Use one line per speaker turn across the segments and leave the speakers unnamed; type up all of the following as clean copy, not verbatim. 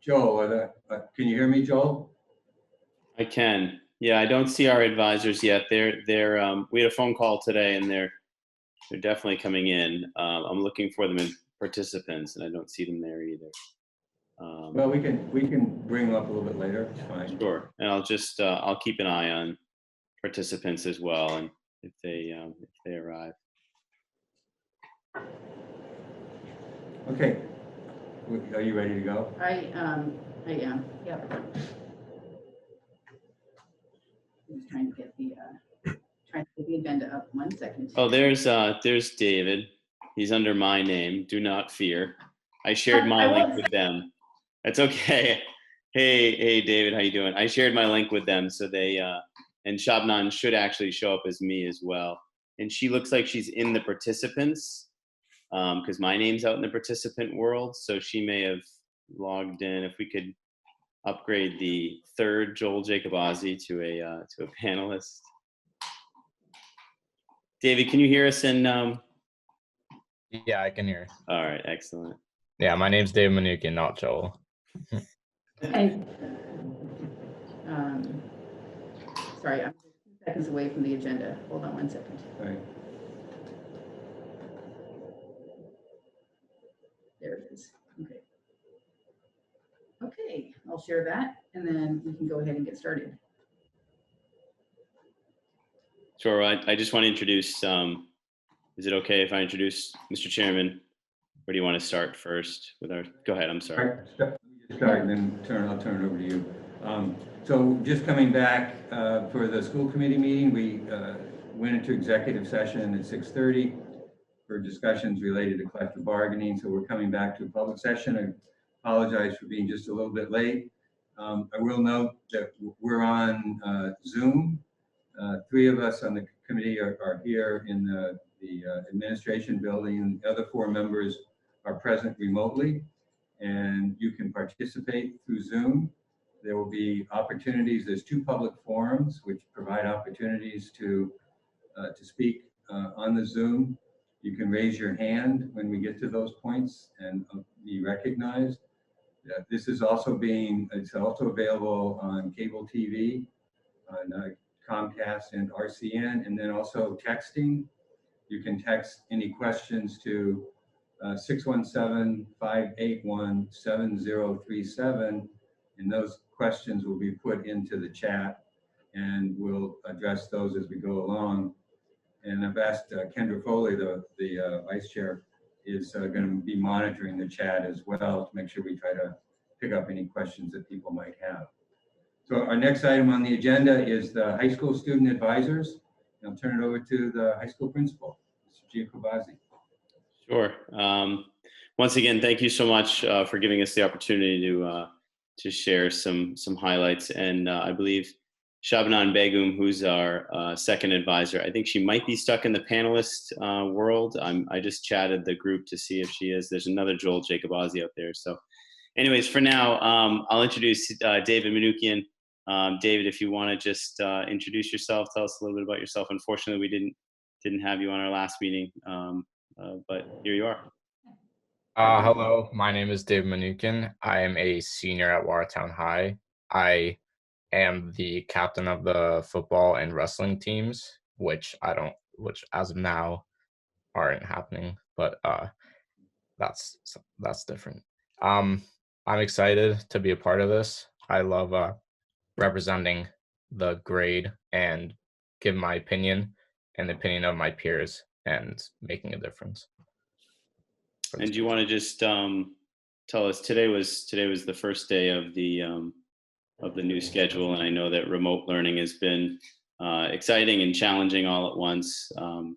Joel, can you hear me, Joel?
I can. Yeah, I don't see our advisors yet. We had a phone call today, and they're definitely coming in. I'm looking for them in participants, and I don't see them there either.
Well, we can bring them up a little bit later. It's fine.
Sure, and I'll keep an eye on participants as well, and if they arrive.
Okay. Are you ready to go?
I am. Yep. I'm just trying to get the agenda up. 1 second.
Oh, there's David. He's under my name. Do not fear. I shared my link with them. That's okay. Hey, David, how you doing? I shared my link with them, so they and Shabnan should actually show up as me as well. And she looks like she's in the participants because my name's out in the participant world, so she may have logged in. If we could upgrade the third Joel Jacobazzi to a panelist. David, can you hear us in?
Yeah, I can hear.
All right, excellent.
Yeah, my name's David Manukian, not Joel.
And, sorry, I'm 2 seconds away from the agenda. Hold on 1 second.
All right.
There it is. Okay. Okay, I'll share that, and then we can go ahead and get started.
Sure. I just want to introduce. Is it okay if I introduce Mr. Chairman, or do you want to start first with our? Go ahead. I'm sorry.
All right, start and then I'll turn it over to you. So just coming back for the school committee meeting, we went into executive session at 6:30 for discussions related to collective bargaining. So we're coming back to a public session. I apologize for being just a little bit late. I will note that we're on Zoom. 3 of us on the committee are here in the administration building. The other 4 members are present remotely, and you can participate through Zoom. There will be opportunities. There's 2 public forums which provide opportunities to speak on the Zoom. You can raise your hand when we get to those points and be recognized. This is also it's also available on cable TV, on Comcast and RCN, and then also texting. You can text any questions to 617-581-7037, and those questions will be put into the chat, and we'll address those as we go along. And I've asked Kendra Foley, the vice chair, is going to be monitoring the chat as well to make sure we try to pick up any questions that people might have. So our next item on the agenda is the high school student advisors. And I'll turn it over to the high school principal, Mr. Giacobazzi.
Sure. Once again, thank you so much for giving us the opportunity to share some highlights. And I believe Shabnan Begum, who's our second advisor, I think she might be stuck in the panelist world. I just chatted the group to see if she is. There's another Joel Jacobazzi out there. So anyways, for now, I'll introduce David Manukian. David, if you want to just introduce yourself, tell us a little bit about yourself. Unfortunately, we didn't have you on our last meeting, but here you are.
Hello, my name is David Manukian. I am a senior at Watertown High. I am the captain of the football and wrestling teams, which as of now aren't happening, but that's different. I'm excited to be a part of this. I love representing the grade and give my opinion and the opinion of my peers and making a difference.
And do you want to just tell us, today was the first day of the new schedule, and I know that remote learning has been exciting and challenging all at once. Do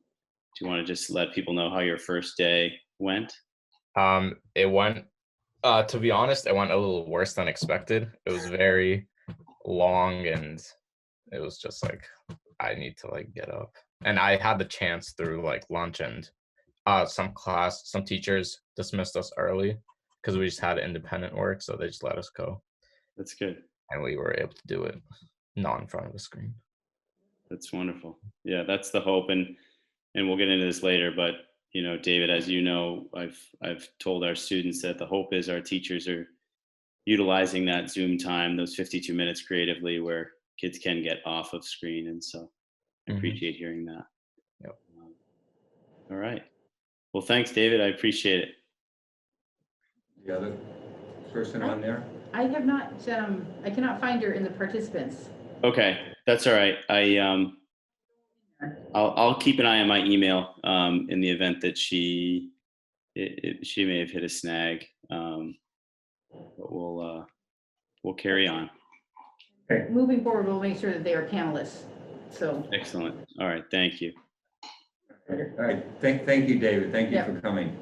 you want to just let people know how your first day went?
It went, to be honest, it went a little worse than expected. It was very long, and it was just like, I need to get up. And I had the chance through lunch, and some teachers dismissed us early because we just had independent work, so they just let us go.
That's good.
And we were able to do it not in front of a screen.
That's wonderful. Yeah, that's the hope, and we'll get into this later, but David, as you know, I've told our students that the hope is our teachers are utilizing that Zoom time, those 52 minutes creatively, where kids can get off of screen. And so I
Mhm.
appreciate hearing that.
Yep.
All right. Well, thanks, David. I appreciate it.
The other person on there?
I have not, I cannot find her in the participants.
Okay, that's all right. I'll keep an eye on my email in the event that she may have hit a snag. But we'll carry on.
Okay.
Moving forward, we'll make sure that they are panelists. So,
Excellent. All right. Thank you.
All right, thank you, David. Thank you
Yep.
for coming.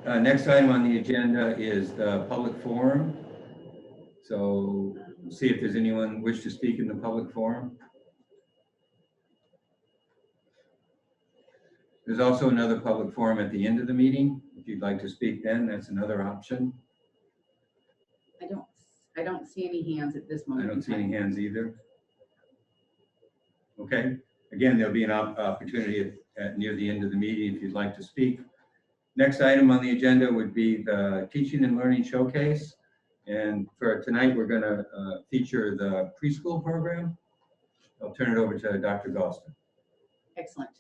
Next item on the agenda is the public forum. So we'll see if there's anyone wish to speak in the public forum. There's also another public forum at the end of the meeting. If you'd like to speak then, that's another option.
I don't see any hands at this
I
moment.
don't see any hands either. Okay, again, there'll be an opportunity at near the end of the meeting if you'd like to speak. Next item on the agenda would be the Teaching and Learning Showcase. And for tonight, we're going to feature the preschool program. I'll turn it over to Dr. Galston.
Excellent.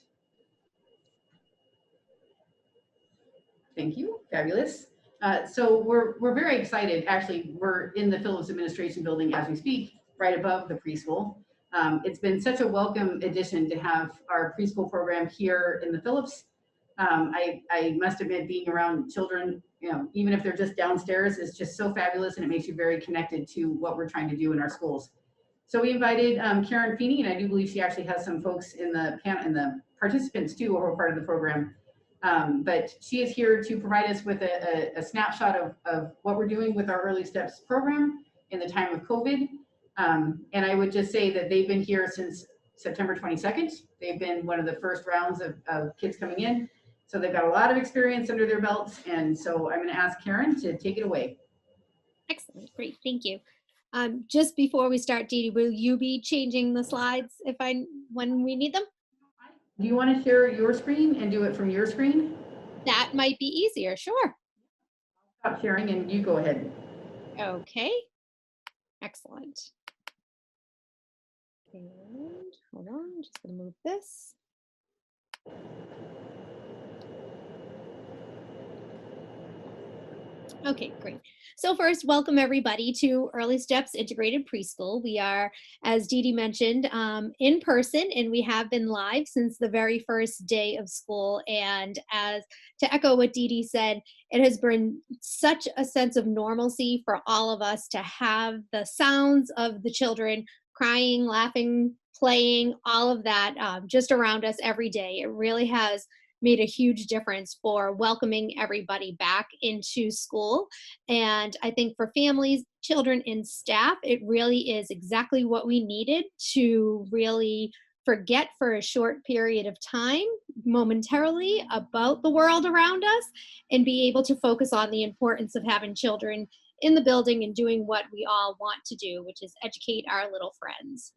Thank you. Fabulous. So we're very excited. Actually, we're in the Phillips Administration Building as we speak, right above the preschool. It's been such a welcome addition to have our preschool program here in the Phillips. I must admit, being around children, even if they're just downstairs, is just so fabulous, and it makes you very connected to what we're trying to do in our schools. So we invited Karen Feeney, and I do believe she actually has some folks in the panel and the participants too, who are part of the program. But she is here to provide us with a snapshot of what we're doing with our Early Steps program in the time of COVID. And I would just say that they've been here since September 22nd. They've been one of the first rounds of kids coming in. So they've got a lot of experience under their belts. And so I'm going to ask Karen to take it away.
Excellent. Great. Thank you. Just before we start, Dee Dee, will you be changing the slides when we need them?
Do you want to share your screen and do it from your screen?
That might be easier. Sure.
Stop sharing and you go ahead.
Okay. Excellent. And hold on, I'm just going to move this. Okay, great. So first, welcome everybody to Early Steps Integrated Preschool. We are, as Dee Dee mentioned, in person, and we have been live since the very first day of school. And as to echo what Dee Dee said, it has been such a sense of normalcy for all of us to have the sounds of the children crying, laughing, playing, all of that just around us every day. It really has made a huge difference for welcoming everybody back into school. And I think for families, children, and staff, it really is exactly what we needed to really forget for a short period of time, momentarily, about the world around us and be able to focus on the importance of having children in the building and doing what we all want to do, which is educate our little friends.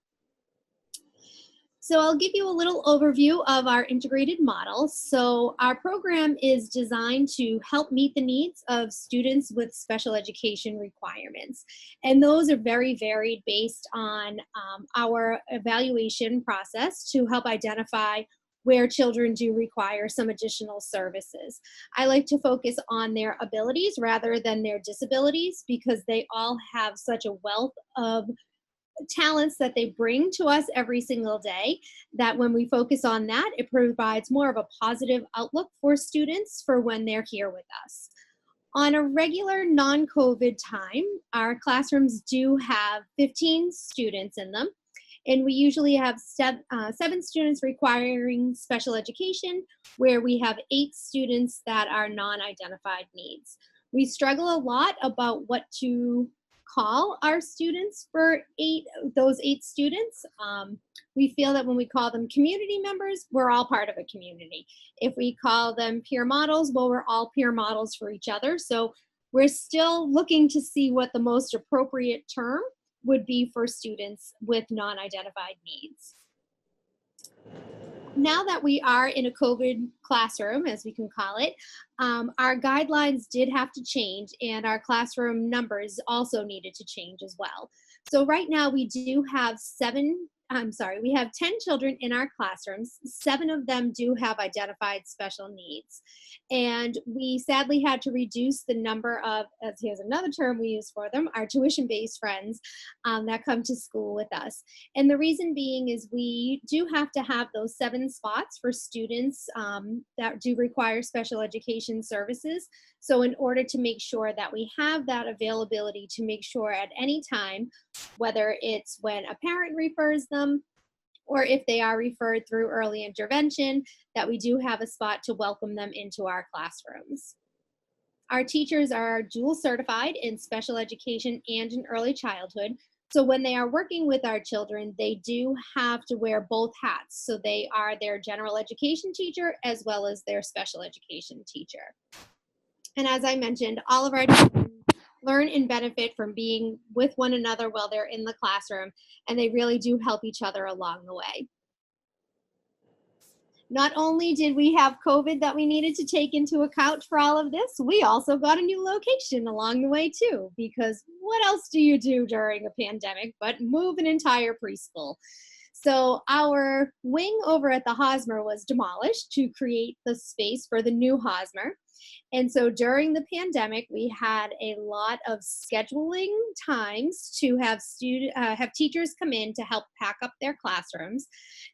So I'll give you a little overview of our integrated model. So our program is designed to help meet the needs of students with special education requirements. And those are very varied based on our evaluation process to help identify where children do require some additional services. I like to focus on their abilities rather than their disabilities because they all have such a wealth of talents that they bring to us every single day, that when we focus on that, it provides more of a positive outlook for students for when they're here with us. On a regular non-COVID time, our classrooms do have 15 students in them, and we usually have 7 students requiring special education, where we have 8 students that are non-identified needs. We struggle a lot about what to call our students for those 8 students. We feel that when we call them community members, we're all part of a community. If we call them peer models, well, we're all peer models for each other. So we're still looking to see what the most appropriate term would be for students with non-identified needs. now that we are in a COVID classroom, as we can call it, our guidelines did have to change, and our classroom numbers also needed to change as well. So right now we do have we have 10 children in our classrooms. 7 of them do have identified special needs. And we sadly had to reduce the number of, as here's another term we use for them, our tuition-based friends that come to school with us. And the reason being is we do have to have those 7 spots for students that do require special education services. So in order to make sure that we have that availability to make sure at any time, whether it's when a parent refers them or if they are referred through early intervention, that we do have a spot to welcome them into our classrooms. Our teachers are dual certified in special education and in early childhood. So when they are working with our children, they do have to wear both hats. So they are their general education teacher as well as their special education teacher. And as I mentioned, all of our children learn and benefit from being with one another while they're in the classroom, and they really do help each other along the way. Not only did we have COVID that we needed to take into account for all of this, we also got a new location along the way too, because what else do you do during a pandemic but move an entire preschool? So our wing over at the Hosmer was demolished to create the space for the new Hosmer. And so during the pandemic, we had a lot of scheduling times to have teachers come in to help pack up their classrooms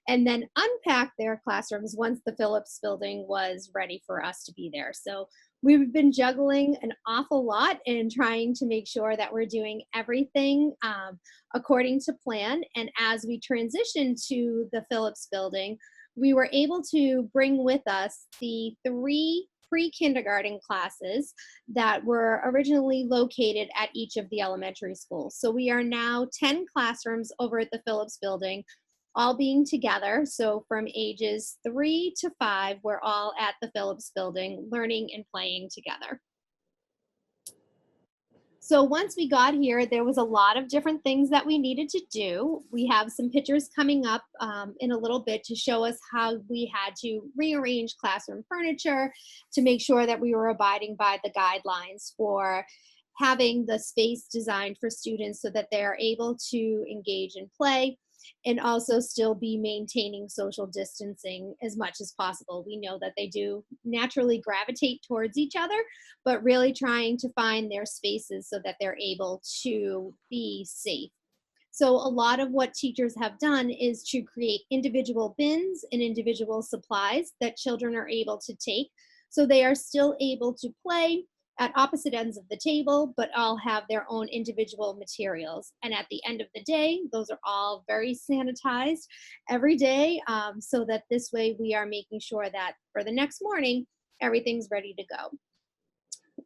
and then unpack their classrooms once the Phillips building was ready for us to be there. So we've been juggling an awful lot and trying to make sure that we're doing everything according to plan. And as we transition to the Phillips building, we were able to bring with us the 3 pre-kindergarten classes that were originally located at each of the elementary schools. So we are now 10 classrooms over at the Phillips building, all being together. So from ages 3 to 5, we're all at the Phillips building learning and playing together. So once we got here, there was a lot of different things that we needed to do. We have some pictures coming up in a little bit to show us how we had to rearrange classroom furniture to make sure that we were abiding by the guidelines for having the space designed for students so that they're able to engage and play and also still be maintaining social distancing as much as possible. We know that they do naturally gravitate towards each other, but really trying to find their spaces so that they're able to be safe. So a lot of what teachers have done is to create individual bins and individual supplies that children are able to take, so they are still able to play at opposite ends of the table, but all have their own individual materials. And at the end of the day, those are all very sanitized every day, so that this way we are making sure that for the next morning, everything's ready to go.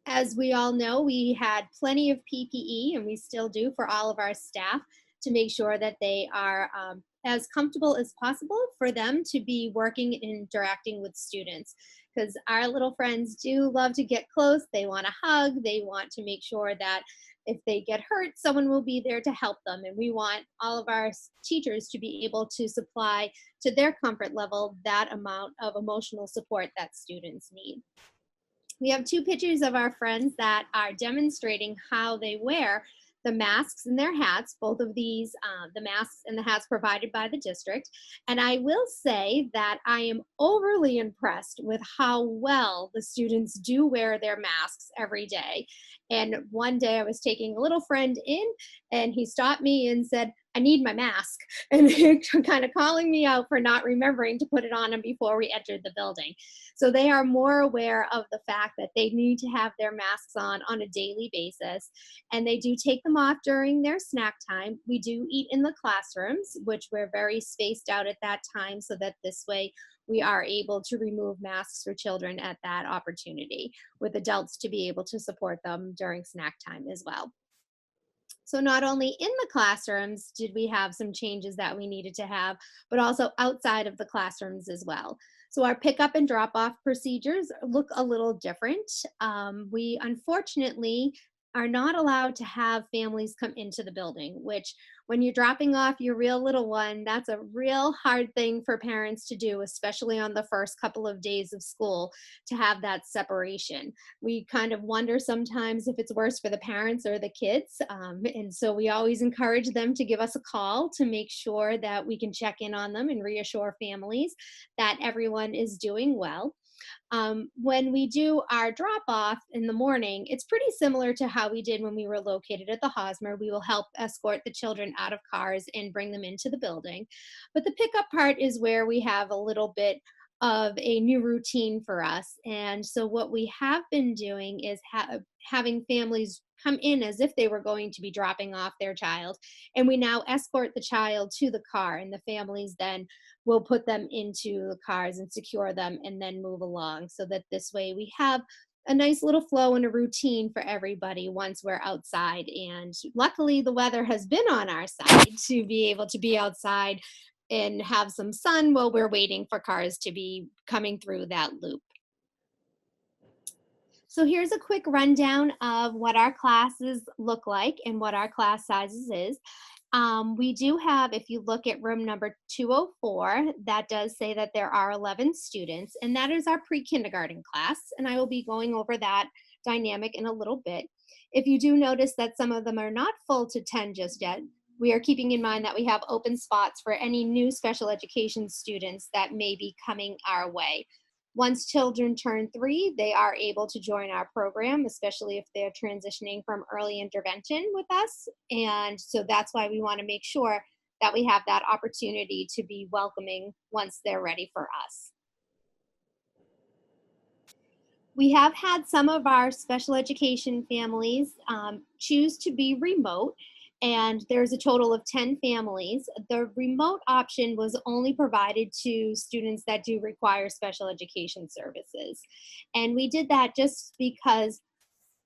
As we all know, we had plenty of PPE, and we still do for all of our staff to make sure that they are as comfortable as possible for them to be working and interacting with students. Because our little friends do love to get close, they want to hug, they want to make sure that if they get hurt, someone will be there to help them. And we want all of our teachers to be able to supply to their comfort level that amount of emotional support that students need. We have 2 pictures of our friends that are demonstrating how they wear the masks and their hats, both of these, the masks and the hats provided by the district. And I will say that I am overly impressed with how well the students do wear their masks every day. And one day I was taking a little friend in and he stopped me and said, "I need my mask," and kind of calling me out for not remembering to put it on them before we entered the building. So they are more aware of the fact that they need to have their masks on a daily basis, and they do take them off during their snack time. We do eat in the classrooms, which we're very spaced out at that time so that this way we are able to remove masks for children at that opportunity, with adults to be able to support them during snack time as well. So not only in the classrooms did we have some changes that we needed to have, but also outside of the classrooms as well. So our pickup and drop off procedures look a little different. We unfortunately are not allowed to have families come into the building, which when you're dropping off your real little one, that's a real hard thing for parents to do, especially on the first couple of days of school, to have that separation. We kind of wonder sometimes if it's worse for the parents or the kids. And so we always encourage them to give us a call to make sure that we can check in on them and reassure families that everyone is doing well. When we do our drop off in the morning, it's pretty similar to how we did when we were located at the Hosmer. We will help escort the children out of cars and bring them into the building. But the pickup part is where we have a little bit of a new routine for us. And so what we have been doing is having families come in as if they were going to be dropping off their child. And we now escort the child to the car, and the families then will put them into the cars and secure them and then move along, so that this way we have a nice little flow and a routine for everybody once we're outside. And luckily the weather has been on our side to be able to be outside and have some sun while we're waiting for cars to be coming through that loop. So here's a quick rundown of what our classes look like and what our class sizes is. We do have, if you look at room number 204, that does say that there are 11 students, and that is our pre-kindergarten class, and I will be going over that dynamic in a little bit. If you do notice that some of them are not full to 10 just yet, we are keeping in mind that we have open spots for any new special education students that may be coming our way. Once children turn 3, they are able to join our program, especially if they're transitioning from early intervention with us. And so that's why we want to make sure that we have that opportunity to be welcoming once they're ready for us. We have had some of our special education families choose to be remote, and there's a total of 10 families. The remote option was only provided to students that do require special education services. And we did that just because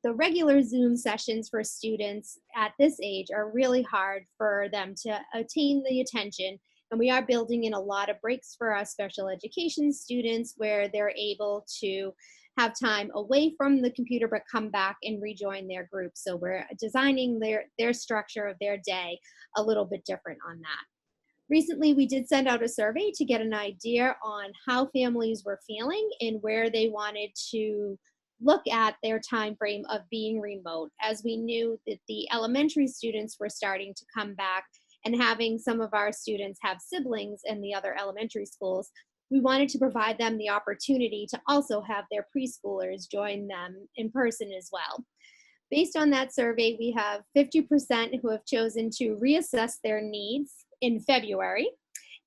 the regular Zoom sessions for students at this age are really hard for them to attain the attention. And we are building in a lot of breaks for our special education students where they're able to have time away from the computer but come back and rejoin their group. So we're designing their structure of their day a little bit different on that. Recently, we did send out a survey to get an idea on how families were feeling and where they wanted to look at their time frame of being remote, as we knew that the elementary students were starting to come back, and having some of our students have siblings in the other elementary schools, we wanted to provide them the opportunity to also have their preschoolers join them in person as well. Based on that survey, we have 50% who have chosen to reassess their needs in February,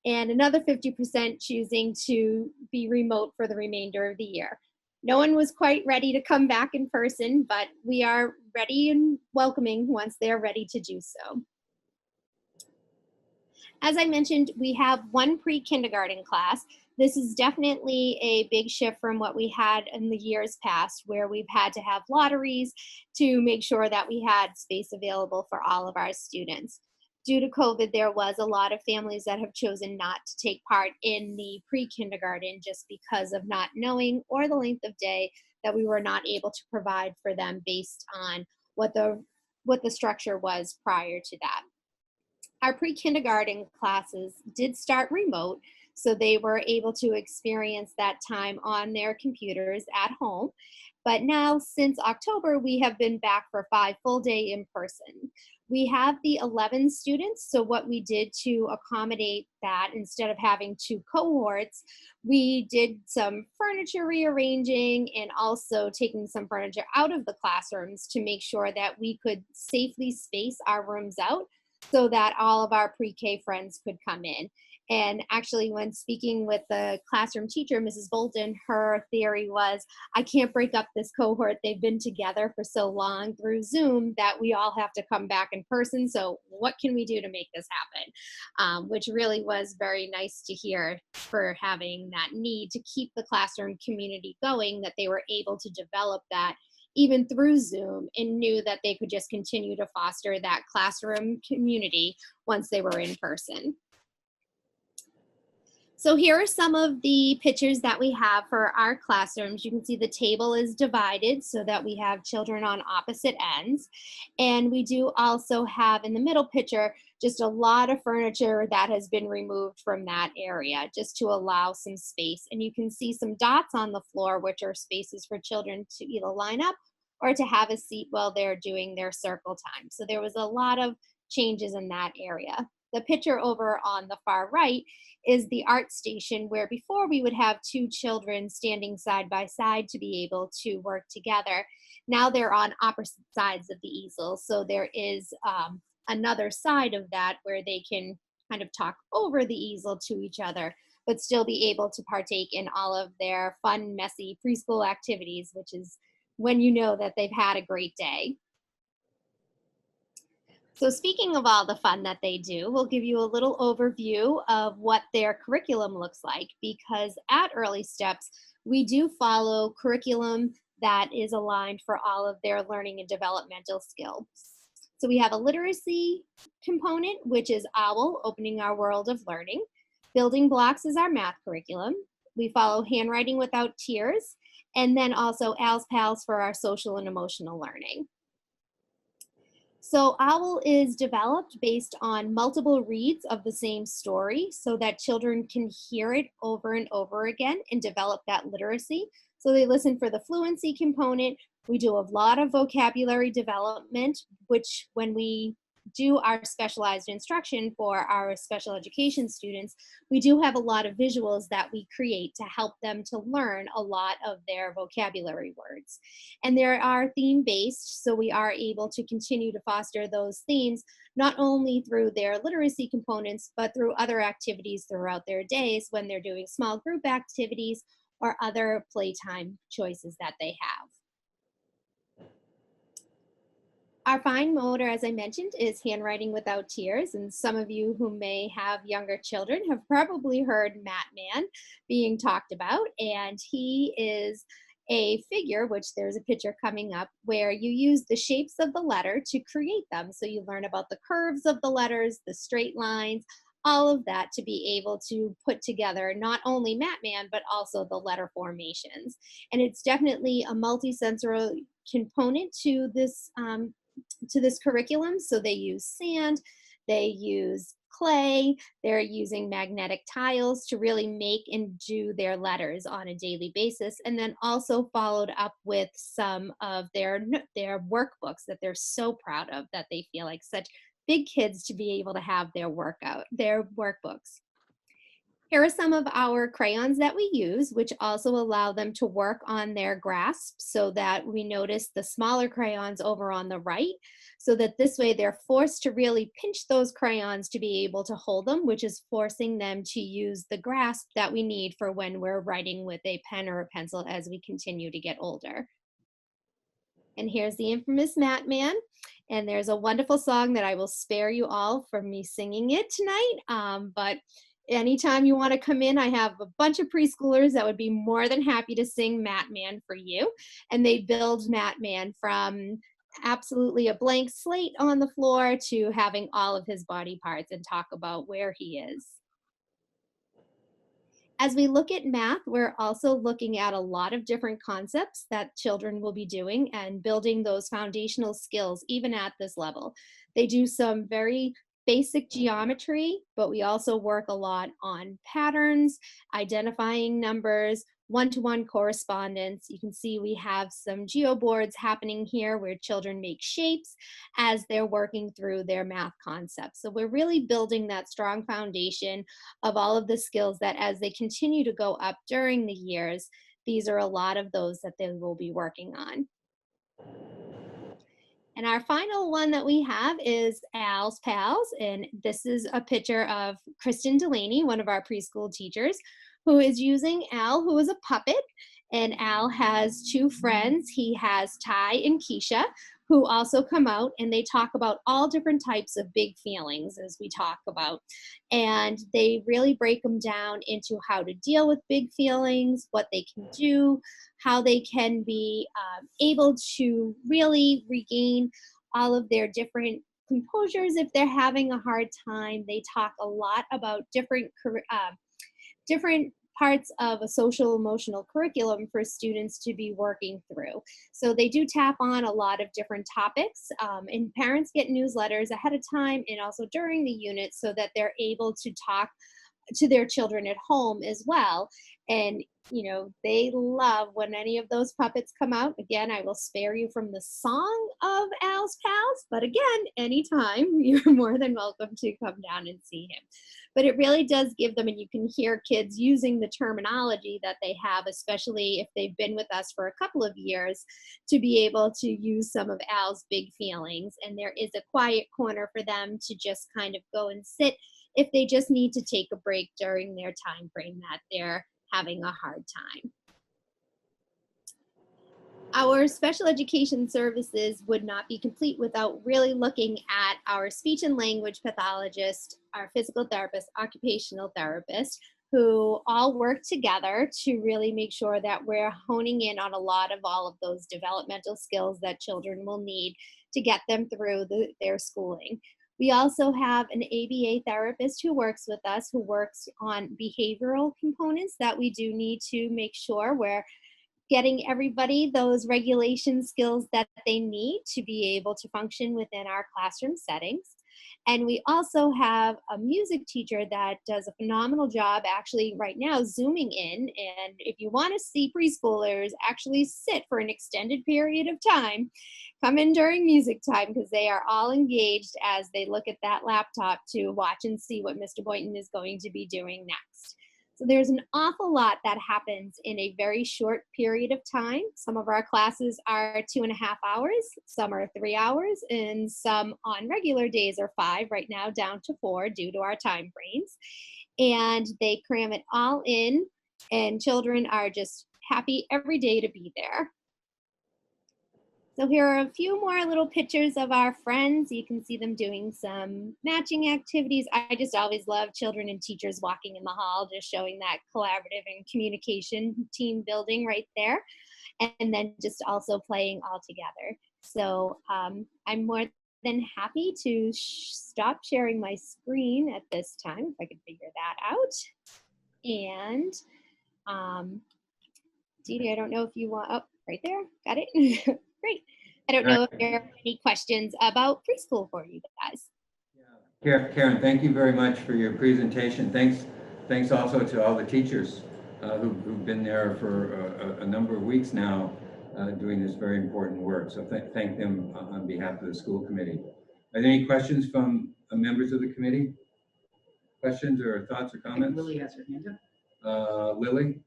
and another 50% choosing to be remote for the remainder of the year. No one was quite ready to come back in person, but we are ready and welcoming once they're ready to do so. As I mentioned, we have one pre-kindergarten class. This is definitely a big shift from what we had in the years past, where we've had to have lotteries to make sure that we had space available for all of our students. Due to COVID, there was a lot of families that have chosen not to take part in the pre-kindergarten just because of not knowing or the length of day that we were not able to provide for them based on what the structure was prior to that. Our pre-kindergarten classes did start remote, so they were able to experience that time on their computers at home. But now, since October, we have been back for 5 full day in person. We have the 11 students, so what we did to accommodate that, instead of having 2 cohorts, we did some furniture rearranging and also taking some furniture out of the classrooms to make sure that we could safely space our rooms out so that all of our pre-K friends could come in. And actually, when speaking with the classroom teacher, Mrs. Bolton, her theory was, I can't break up this cohort. They've been together for so long through Zoom that we all have to come back in person. So what can we do to make this happen? Which really was very nice to hear, for having that need to keep the classroom community going, that they were able to develop that even through Zoom, and knew that they could just continue to foster that classroom community once they were in person. So here are some of the pictures that we have for our classrooms. You can see the table is divided so that we have children on opposite ends. And we do also have in the middle picture just a lot of furniture that has been removed from that area just to allow some space. And you can see some dots on the floor, which are spaces for children to either line up or to have a seat while they're doing their circle time. So there was a lot of changes in that area. The picture over on the far right is the art station, where before we would have two children standing side by side to be able to work together. Now they're on opposite sides of the easel. So there is another side of that where they can kind of talk over the easel to each other, but still be able to partake in all of their fun, messy preschool activities, which is when you know that they've had a great day. So speaking of all the fun that they do, we'll give you a little overview of what their curriculum looks like, because at Early Steps, we do follow curriculum that is aligned for all of their learning and developmental skills. So we have a literacy component, which is OWL, Opening Our World of Learning. Building Blocks is our math curriculum. We follow Handwriting Without Tears, and then also ALS PALS for our social and emotional learning. So OWL is developed based on multiple reads of the same story so that children can hear it over and over again and develop that literacy. So they listen for the fluency component. We do a lot of vocabulary development, which when we do our specialized instruction for our special education students, we do have a lot of visuals that we create to help them to learn a lot of their vocabulary words. And there are theme-based, so we are able to continue to foster those themes, not only through their literacy components, but through other activities throughout their days when they're doing small group activities or other playtime choices that they have. Our fine motor, as I mentioned, is Handwriting Without Tears, and some of you who may have younger children have probably heard Matman being talked about, and he is a figure, which there's a picture coming up, where you use the shapes of the letter to create them. So you learn about the curves of the letters, the straight lines, all of that to be able to put together not only Matman, but also the letter formations. And it's definitely a multi-sensory component to this curriculum. So they use sand, they use clay, they're using magnetic tiles to really make and do their letters on a daily basis, and then also followed up with some of their workbooks that they're so proud of, that they feel like such big kids to be able to have their workbooks. Here are some of our crayons that we use, which also allow them to work on their grasp, so that we notice the smaller crayons over on the right, so that this way they're forced to really pinch those crayons to be able to hold them, which is forcing them to use the grasp that we need for when we're writing with a pen or a pencil as we continue to get older. And here's the infamous Matman. And there's a wonderful song that I will spare you all from me singing it tonight, but anytime you want to come in, I have a bunch of preschoolers that would be more than happy to sing Matman for you. And they build Matman from absolutely a blank slate on the floor to having all of his body parts and talk about where he is. As we look at math, we're also looking at a lot of different concepts that children will be doing and building those foundational skills even at this level. They do some very basic geometry, but we also work a lot on patterns, identifying numbers, one-to-one correspondence. You can see we have some geoboards happening here where children make shapes as they're working through their math concepts. So we're really building that strong foundation of all of the skills that as they continue to go up during the years, these are a lot of those that they will be working on. And our final one that we have is ALS PALS, and this is a picture of Kristen Delaney, one of our preschool teachers, who is using Al, who is a puppet, and Al has two friends. He has Ty and Keisha, who also come out, and they talk about all different types of big feelings as we talk about. And they really break them down into how to deal with big feelings, what they can do, how they can be able to really regain all of their different composures if they're having a hard time. They talk a lot about different different parts of a social emotional curriculum for students to be working through. So they do tap on a lot of different topics, and parents get newsletters ahead of time and also during the unit so that they're able to talk to their children at home as well. And, you know, they love when any of those puppets come out. Again, I will spare you from the song of Al's Pals, but again, anytime you're more than welcome to come down and see him. But it really does give them, and you can hear kids using the terminology that they have, especially if they've been with us for a couple of years, to be able to use some of Al's big feelings. And there is a quiet corner for them to just kind of go and sit if they just need to take a break during their time frame that they're having a hard time. Our special education services would not be complete without really looking at our speech and language pathologist, our physical therapist, occupational therapist, who all work together to really make sure that we're honing in on a lot of all of those developmental skills that children will need to get them through their schooling. We also have an ABA therapist who works with us, who works on behavioral components that we do need to make sure we're getting everybody those regulation skills that they need to be able to function within our classroom settings. And we also have a music teacher that does a phenomenal job actually right now zooming in. And if you want to see preschoolers actually sit for an extended period of time, come in during music time, because they are all engaged as they look at that laptop to watch and see what Mr. Boynton is going to be doing next. So there's an awful lot that happens in a very short period of time. Some of our classes are 2.5 hours, some are 3 hours, and some on regular days are 5, right now down to 4 due to our time frames. And they cram it all in, and children are just happy every day to be there. So here are a few more little pictures of our friends. You can see them doing some matching activities. I just always love children and teachers walking in the hall, just showing that collaborative and communication team building right there. And then just also playing all together. So I'm more than happy to stop sharing my screen at this time, if I could figure that out. And Dee Dee, I don't know if you want, oh, right there, got it. Great. I don't know if there are any questions about preschool for you guys.
Karen, thank you very much for your presentation. Thanks also to all the teachers who've been there for a number of weeks now doing this very important work. So thank them on behalf of the school committee. Are there any questions from members of the committee? Questions or thoughts or comments?
Lily has her hand up.
Lily?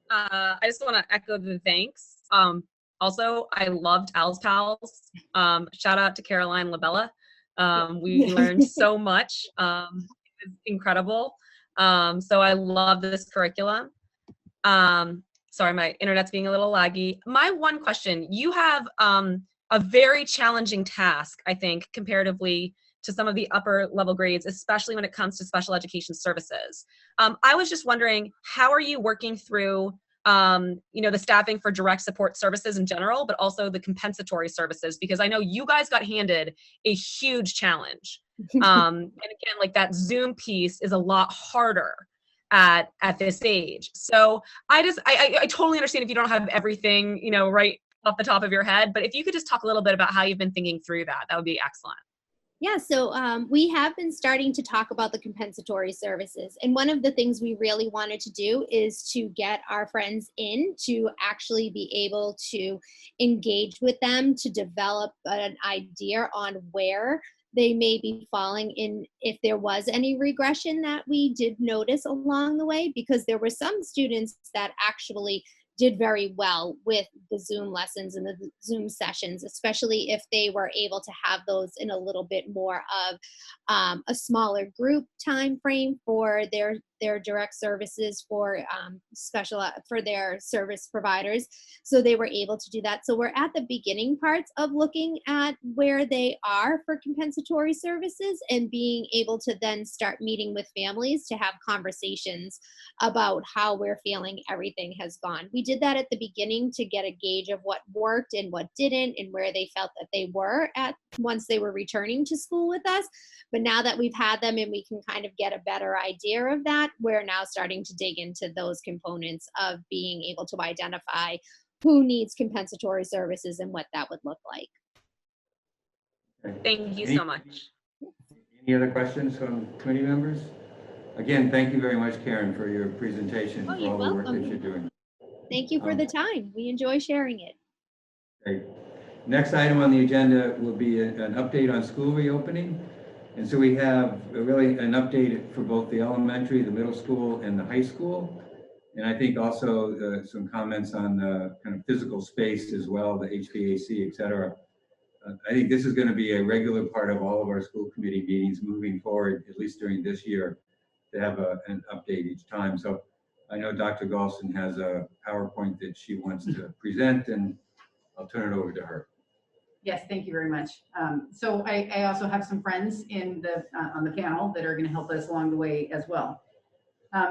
I just want to echo the thanks. Also, I loved Al's Pals. Shout out to Caroline Labella. We learned so much. It was incredible. So I love this curriculum. Sorry, my internet's being a little laggy. My one question, you have a very challenging task, I think, comparatively to some of the upper level grades, especially when it comes to special education services. I was just wondering, how are you working through the staffing for direct support services in general, but also the compensatory services? Because I know you guys got handed a huge challenge. And again, like that Zoom piece is a lot harder at this age. So I totally understand if you don't have everything, right off the top of your head, but if you could just talk a little bit about how you've been thinking through that, that would be excellent.
Yeah, so we have been starting to talk about the compensatory services. And one of the things we really wanted to do is to get our friends in to actually be able to engage with them, to develop an idea on where they may be falling in, if there was any regression that we did notice along the way, because there were some students that actually did very well with the Zoom lessons and the Zoom sessions, especially if they were able to have those in a little bit more of a smaller group time frame for their direct services for for their service providers. So they were able to do that. So we're at the beginning parts of looking at where they are for compensatory services and being able to then start meeting with families to have conversations about how we're feeling everything has gone. We did that at the beginning to get a gauge of what worked and what didn't, and where they felt that they were at once they were returning to school with us. But now that we've had them and we can kind of get a better idea of that, that, we're now starting to dig into those components of being able to identify who needs compensatory services and what that would look like.
Okay.
Thank you
Any-
so much.
Any other questions from committee members? Again, thank you very much, Karen, for your presentation,
Oh,
for
you're
all the work that
welcome.
you're doing.
Thank you for the time. We enjoy sharing it.
Great. Next item on the agenda will be an update on school reopening. And so we have really an update for both the elementary, the middle school, and the high school. And I think also some comments on the kind of physical space as well, the HVAC, et cetera. I think this is going to be a regular part of all of our school committee meetings moving forward, at least during this year, to have an update each time. So I know Dr. Galston has a PowerPoint that she wants to present, and I'll turn it over to her.
Yes, thank you very much. So I also have some friends in the on the panel that are going to help us along the way as well.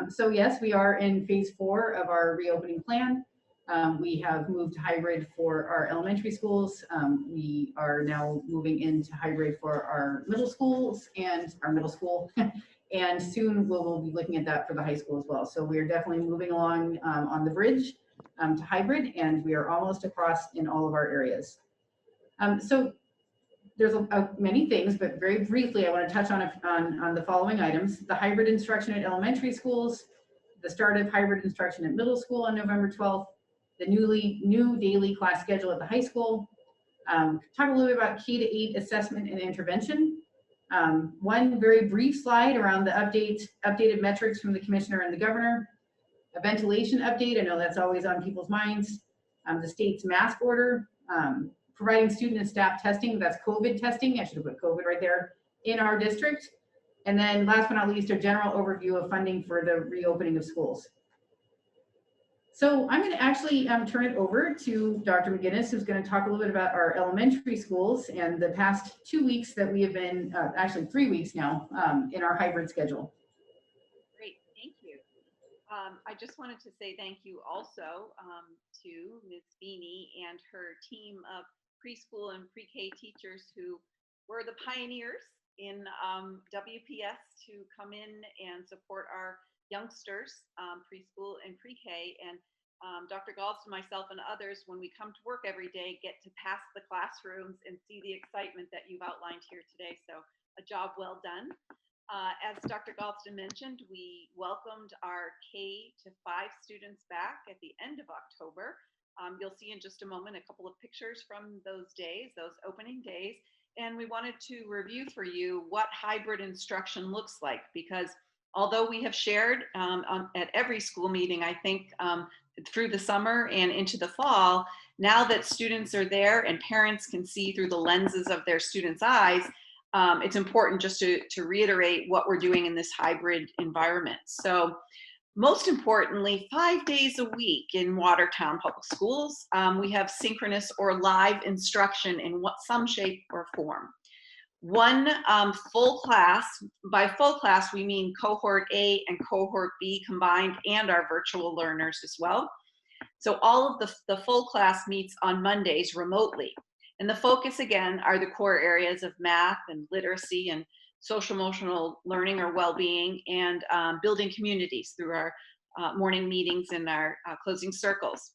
So yes, we are in phase 4 of our reopening plan. We have moved to hybrid for our elementary schools. We are now moving into hybrid for our middle schools and our middle school. And soon we'll be looking at that for the high school as well. So we are definitely moving along on the bridge to hybrid, and we are almost across in all of our areas. So there's many things, but very briefly, I want to touch on the following items: the hybrid instruction at elementary schools, the start of hybrid instruction at middle school on November 12th, the new daily class schedule at the high school. Talk a little bit about K-8 assessment and intervention. One very brief slide around the updated metrics from the commissioner and the governor. A ventilation update, I know that's always on people's minds. The state's mask order, providing student and staff testing, that's COVID testing, I should have put COVID right there, in our district. And then last but not least, a general overview of funding for the reopening of schools. So I'm going to actually turn it over to Dr. McGinnis, who's going to talk a little bit about our elementary schools and the past 2 weeks that we have been, actually 3 weeks now, in our hybrid schedule.
Great, thank you. I just wanted to say thank you also to Ms. Beanie and her team of preschool and pre-K teachers who were the pioneers in WPS to come in and support our youngsters, preschool and pre-K. And Dr. Galston, myself, and others, when we come to work every day, get to pass the classrooms and see the excitement that you've outlined here today. So a job well done. As Dr. Galston mentioned, we welcomed our K-5 students back at the end of October. You'll see in just a moment a couple of pictures from those days, those opening days. And we wanted to review for you what hybrid instruction looks like, because although we have shared at every school meeting, I think through the summer and into the fall, now that students are there and parents can see through the lenses of their students' eyes, it's important just to reiterate what we're doing in this hybrid environment. So most importantly, 5 days a week in Watertown Public Schools, we have synchronous or live instruction in some shape or form. One full class, by full class, we mean cohort A and cohort B combined, and our virtual learners as well. So all of the full class meets on Mondays remotely. And the focus, again, are the core areas of math and literacy and social emotional learning or well-being, and building communities through our morning meetings and our closing circles.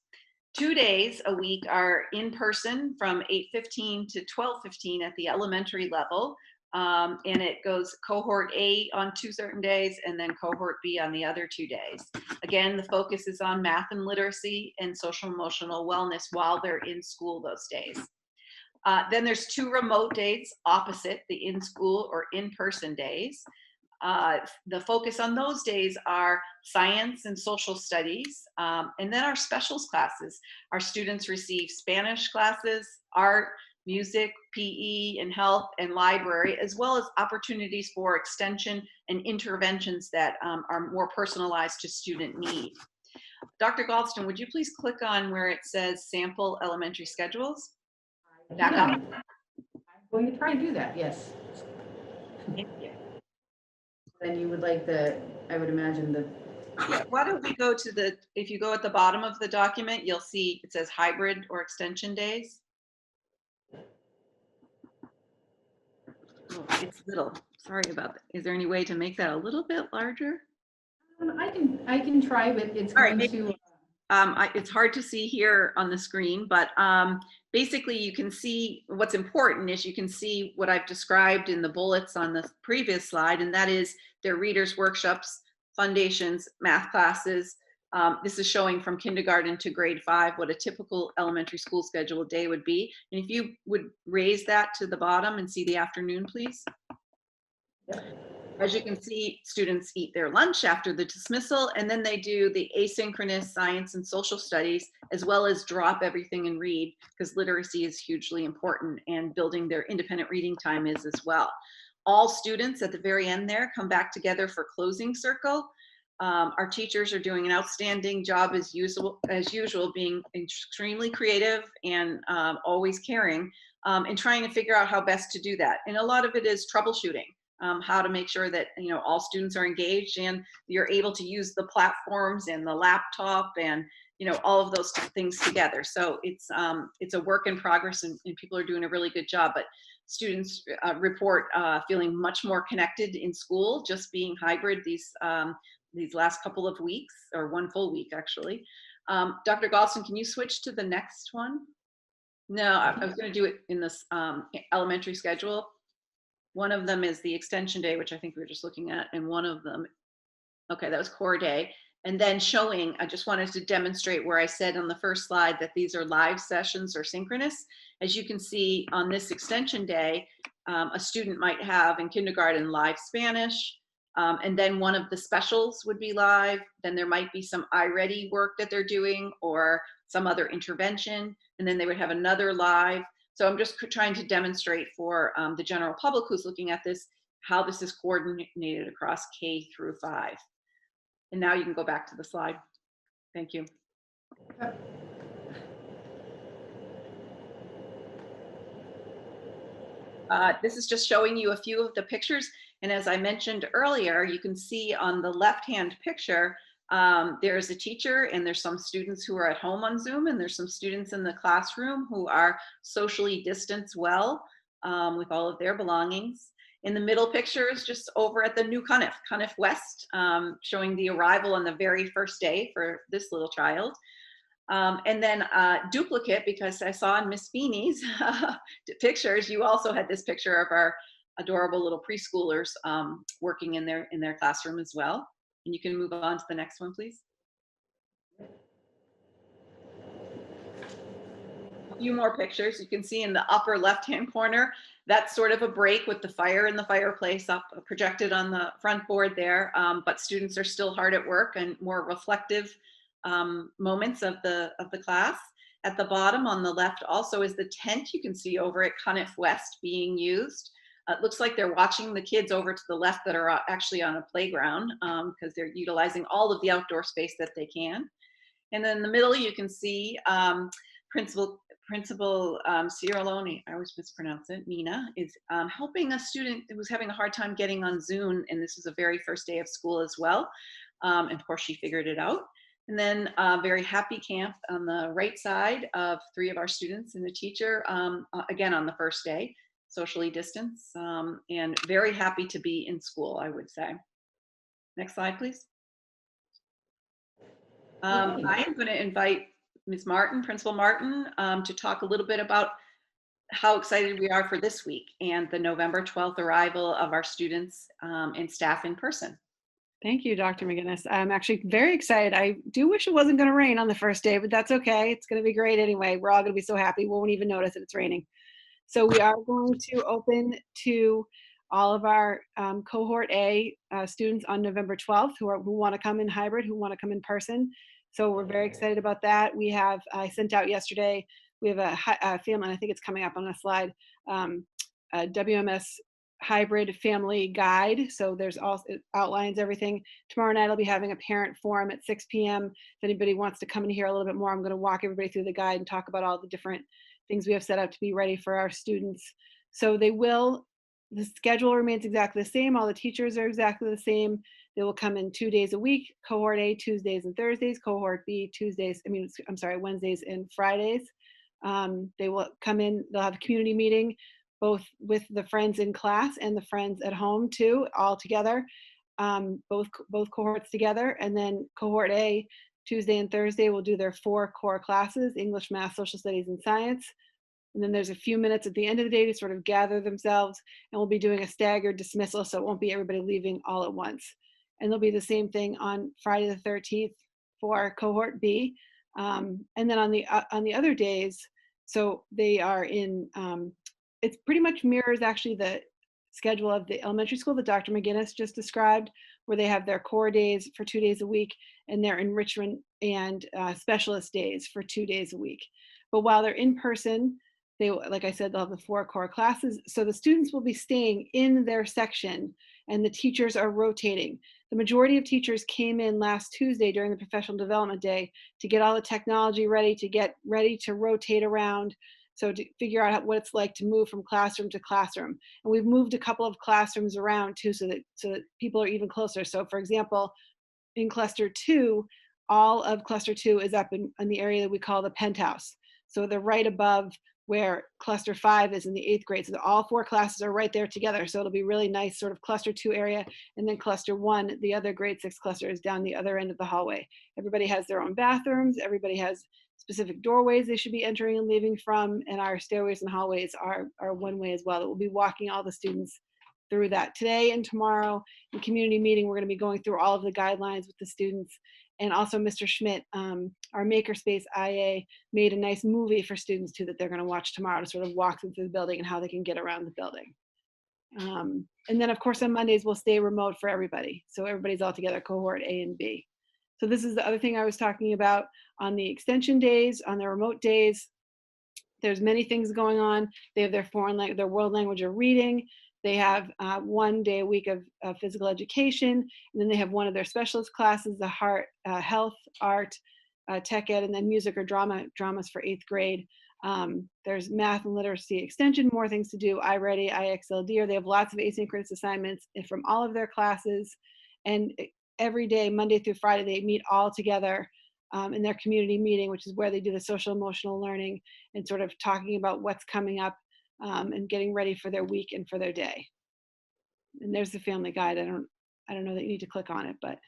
2 days a week are in person from 8:15 to 12:15 at the elementary level. And it goes cohort A on 2 certain days and then cohort B on the other 2 days. Again, the focus is on math and literacy and social emotional wellness while they're in school those days. Then there's 2 remote days opposite the in-school or in-person days. The focus on those days are science and social studies, and then our specials classes. Our students receive Spanish classes, art, music, PE, and health, and library, as well as opportunities for extension and interventions that are more personalized to student need. Dr. Galston, would you please click on where it says sample elementary schedules? Back up.
I'm going to try to do that, yes.
Thank you.
Then you would like I would imagine
Why don't we go to if you go at the bottom of the document, you'll see it says hybrid or extension days. Oh, it's little. Sorry about that. Is there any way to make that a little bit larger?
I can try, but it's
All right,
going to.
It's hard to see here on the screen, but basically you can see what's important is you can see what I've described in the bullets on the previous slide, and that is their readers workshops, foundations, math classes. This is showing from kindergarten to grade 5 what a typical elementary school schedule day would be. And if you would raise that to the bottom and see the afternoon, please. As you can see, students eat their lunch after the dismissal, and then they do the asynchronous science and social studies, as well as drop everything and read, because literacy is hugely important, and building their independent reading time is as well. All students at the very end there come back together for closing circle. Our teachers are doing an outstanding job as usual, being extremely creative and always caring, and trying to figure out how best to do that. And a lot of it is troubleshooting. How to make sure that all students are engaged and you're able to use the platforms and the laptop and all of those things together. So it's a work in progress, and people are doing a really good job. But students report feeling much more connected in school, just being hybrid these last couple of weeks, or one full week actually. Dr. Galston, can you switch to the next one? No, I was going to do it in this elementary schedule. One of them is the extension day, which I think we were just looking at, and one of them, okay, that was core day. And then showing, I just wanted to demonstrate where I said on the first slide that these are live sessions or synchronous. As you can see on this extension day, a student might have in kindergarten live Spanish, and then one of the specials would be live. Then there might be some iReady work that they're doing or some other intervention, and then they would have another live. So I'm just trying to demonstrate for the general public who's looking at this, how this is coordinated across K through 5. And now you can go back to the slide. Thank you. This is just showing you a few of the pictures. And as I mentioned earlier, you can see on the left-hand picture, there's a teacher and there's some students who are at home on Zoom, and there's some students in the classroom who are socially distanced well with all of their belongings. In the middle picture is just over at the new Cunniff West, showing the arrival on the very first day for this little child. And then duplicate, because I saw in Miss Feeney's pictures, you also had this picture of our adorable little preschoolers working in their classroom as well. And you can move on to the next one, please. A few more pictures. You can see in the upper left-hand corner, that's sort of a break with the fire in the fireplace up projected on the front board there. But students are still hard at work and more reflective moments of the class. At the bottom on the left also is the tent you can see over at Cunniff West being used. It looks like they're watching the kids over to the left that are actually on a playground because they're utilizing all of the outdoor space that they can. And then in the middle, you can see Principal Ciarloni, I always mispronounce it, Nina, is helping a student who was having a hard time getting on Zoom. And this was a very first day of school as well. And of course, she figured it out. And then very happy camp on the right side of 3 of our students and the teacher, again on the first day, socially distanced, and very happy to be in school, I would say. Next slide, please. I am going to invite Ms. Martin, Principal Martin, to talk a little bit about how excited we are for this week and the November 12th arrival of our students and staff in person.
Thank you, Dr. McGinnis. I'm actually very excited. I do wish it wasn't going to rain on the first day, but that's okay. It's going to be great anyway. We're all going to be so happy. We won't even notice that it's raining. So we are going to open to all of our cohort A students on November 12th who want to come in hybrid, who want to come in person. So we're very excited about that. We have, I sent out yesterday, we have a family, I think it's coming up on the slide, a WMS hybrid family guide. So there's also, it outlines everything. Tomorrow night I'll be having a parent forum at 6 p.m. If anybody wants to come and hear a little bit more, I'm going to walk everybody through the guide and talk about all the different things we have set up to be ready for our students. So the schedule remains exactly the same. All the teachers are exactly the same. They will come in 2 days a week. Cohort A, Tuesdays and Thursdays. Cohort B, Wednesdays and Fridays. They will come in, they'll have a community meeting, both with the friends in class and the friends at home too, all together. both cohorts together, and then cohort A, Tuesday and Thursday, will do their 4 core classes: English, Math, Social Studies, and Science. And then there's a few minutes at the end of the day to sort of gather themselves, and we'll be doing a staggered dismissal, so it won't be everybody leaving all at once. And there'll be the same thing on Friday the 13th for cohort B. And then on the other days, so they are in, it pretty much mirrors actually the schedule of the elementary school that Dr. McGinnis just described, where they have their core days for 2 days a week and their enrichment and specialist days for 2 days a week. But while they're in person, they, like I said, they'll have the 4 core classes. So the students will be staying in their section and the teachers are rotating. The majority of teachers came in last Tuesday during the professional development day to get all the technology ready, to get ready to rotate around. So to figure out what it's like to move from classroom to classroom. And we've moved a couple of classrooms around too, so that people are even closer. So for example, in cluster 2, all of cluster 2 is up in the area that we call the penthouse. So they're right above where cluster 5 is in the 8th grade. So all 4 classes are right there together. So it'll be really nice sort of cluster 2 area. And then cluster 1, the other grade 6 cluster, is down the other end of the hallway. Everybody has their own bathrooms. Everybody has specific doorways they should be entering and leaving from. And our stairways and hallways are one way as well. That we'll be walking all the students through that. Today and tomorrow in community meeting, we're going to be going through all of the guidelines with the students. And also Mr. Schmidt, our Makerspace IA, made a nice movie for students too that they're going to watch tomorrow to sort of walk them through the building and how they can get around the building. And then of course on Mondays we'll stay remote for everybody. So everybody's all together, cohort A and B. So this is the other thing I was talking about on the extension days, on the remote days. There's many things going on. They have their their world language of reading. They have 1 day a week of physical education, and then they have one of their specialist classes, the health, art, tech ed, and then music or dramas for 8th grade. There's math and literacy extension, more things to do, iReady, IXLD, or they have lots of asynchronous assignments from all of their classes. And every day, Monday through Friday, they meet all together in their community meeting, which is where they do the social emotional learning and sort of talking about what's coming up and getting ready for their week and for their day. And there's the family guide. I don't know that you need to click on it, but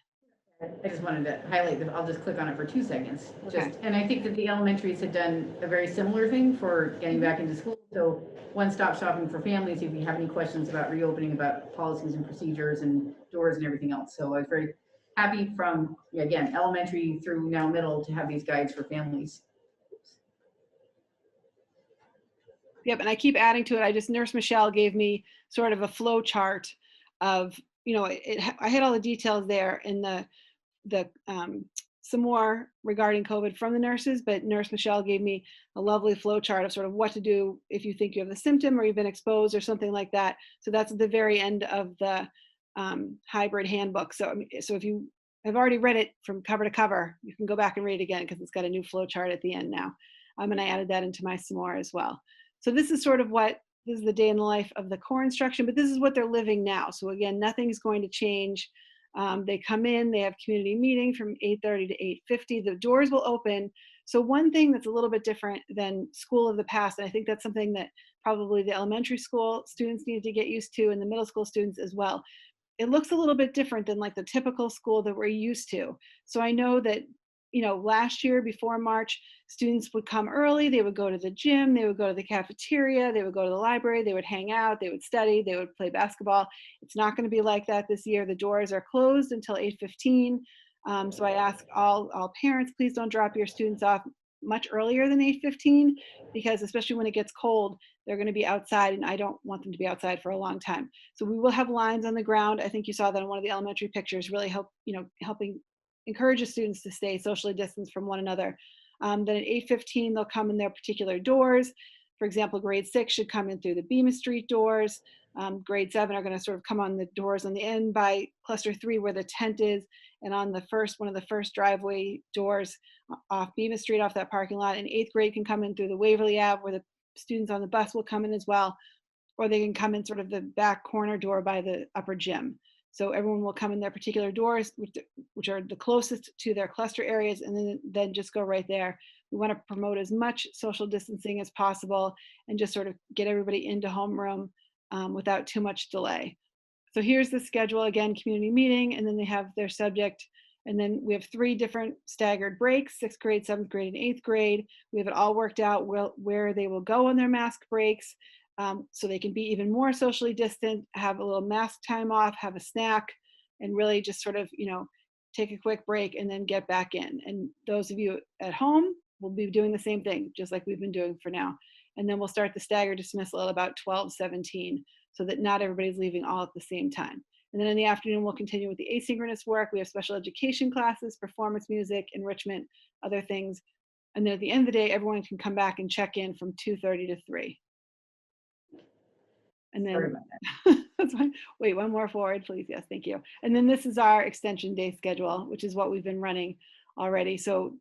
I just wanted to highlight that. I'll just click on it for 2 seconds.
Okay.
And I think that the elementaries had done a very similar thing for getting back into school. So one-stop shopping for families if you have any questions about reopening, about policies and procedures and doors and everything else. So I was very happy from, again, elementary through now middle to have these guides for families.
Yep, and I keep adding to it. Nurse Michelle gave me sort of a flow chart of, I had all the details there in some more regarding COVID from the nurses, but Nurse Michelle gave me a lovely flow chart of sort of what to do if you think you have the symptom or you've been exposed or something like that. So that's at the very end of the hybrid handbook. So if you have already read it from cover to cover, you can go back and read it again because it's got a new flow chart at the end now. And I added that into my some more as well. So this is sort of this is the day in the life of the core instruction, but this is what they're living now. So again, nothing's going to change. They come in, they have community meeting from 8:30 to 8:50. The doors will open. So one thing that's a little bit different than school of the past, and I think that's something that probably the elementary school students need to get used to and the middle school students as well. It looks a little bit different than like the typical school that we're used to. So I know that, last year before March, students would come early, they would go to the gym, they would go to the cafeteria, they would go to the library, they would hang out, they would study, they would play basketball. It's not going to be like that this year. The doors are closed until 8:15. So I ask all parents, please don't drop your students off much earlier than 8:15, because especially when it gets cold, they're going to be outside and I don't want them to be outside for a long time. So we will have lines on the ground. I think you saw that in one of the elementary pictures, really helping encourage the students to stay socially distanced from one another. Then at 8:15, they'll come in their particular doors. For example, grade 6 should come in through the Bemis Street doors. Grade 7 are going to sort of come on the doors on the end by cluster 3 where the tent is, and on one of the first driveway doors off Bemis Street, off that parking lot. And 8th grade can come in through the Waverly Ave where the students on the bus will come in as well, or they can come in sort of the back corner door by the upper gym. So everyone will come in their particular doors, which are the closest to their cluster areas, and then just go right there. We want to promote as much social distancing as possible and just sort of get everybody into homeroom without too much delay. So here's the schedule again, community meeting, and then they have their subject. And then we have 3 different staggered breaks, 6th grade, 7th grade, and 8th grade. We have it all worked out where they will go on their mask breaks, so they can be even more socially distant, have a little mask time off, have a snack, and really just sort of, take a quick break and then get back in. And those of you at home will be doing the same thing, just like we've been doing for now. And then we'll start the staggered dismissal at about 12:17, so that not everybody's leaving all at the same time. And then in the afternoon, we'll continue with the asynchronous work. We have special education classes, performance music, enrichment, other things. And then at the end of the day, everyone can come back and check in from 2:30 to 3. And
Sorry
then,
about that.
that's fine. Wait, one more forward, please. Yes, thank you. And then this is our extension day schedule, which is what we've been running already. So,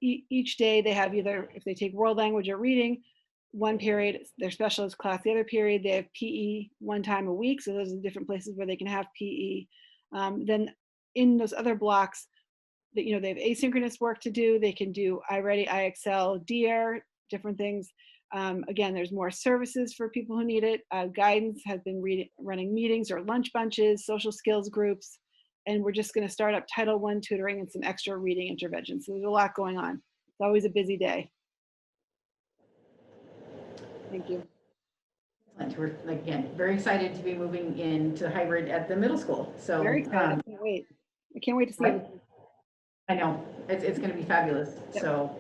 each day they have either, if they take world language or reading, one period, their specialist class, the other period, they have PE 1 time a week. So those are the different places where they can have PE. Then in those other blocks, that they have asynchronous work to do. They can do iReady, IXL, DARE, different things. Again, there's more services for people who need it. Guidance has been running meetings or lunch bunches, social skills groups, and we're just going to start up Title I tutoring and some extra reading interventions. So there's a lot going on. It's always a busy day. Thank you.
Excellent. We're, again, very excited to be moving into hybrid at the middle school. So
Very excited. I can't wait. I can't wait to see it.
I know it's going to be fabulous. Yep. So,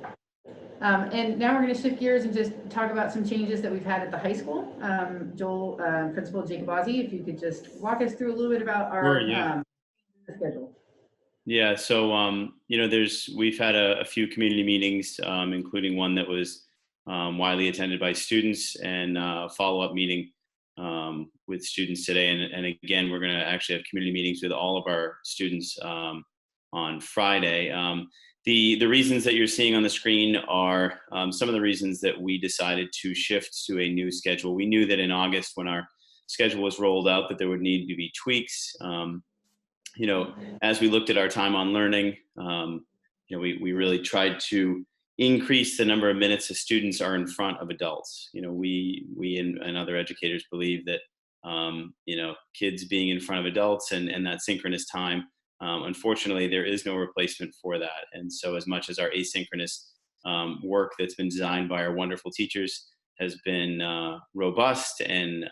and now we're going to shift gears and just talk about some changes that we've had at the high school. Joel, Principal Jacobazzi, if you could just walk us through a little bit about our schedule.
Yeah, so we've had a few community meetings, including one that was widely attended by students, and a follow-up meeting with students today. And again, we're going to actually have community meetings with all of our students on Friday. The reasons that you're seeing on the screen are some of the reasons that we decided to shift to a new schedule. We knew that in August, when our schedule was rolled out, that there would need to be tweaks. As we looked at our time on learning, we really tried to increase the number of minutes the students are in front of adults. We and other educators believe that, kids being in front of adults and that synchronous time, unfortunately, there is no replacement for that. And so as much as our asynchronous work that's been designed by our wonderful teachers has been robust and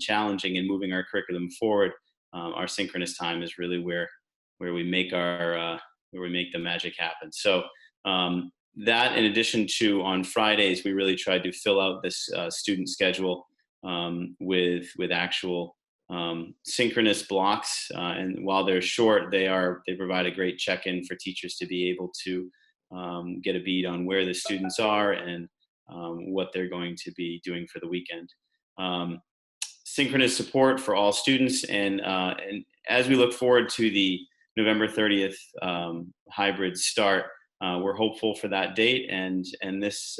challenging in moving our curriculum forward, our synchronous time is really where we make the magic happen. So that, in addition to on Fridays, we really tried to fill out this student schedule with actual synchronous blocks, and while they're short, they provide a great check-in for teachers to be able to get a beat on where the students are and what they're going to be doing for the weekend. Synchronous support for all students, and as we look forward to the November 30th hybrid start, we're hopeful for that date, and this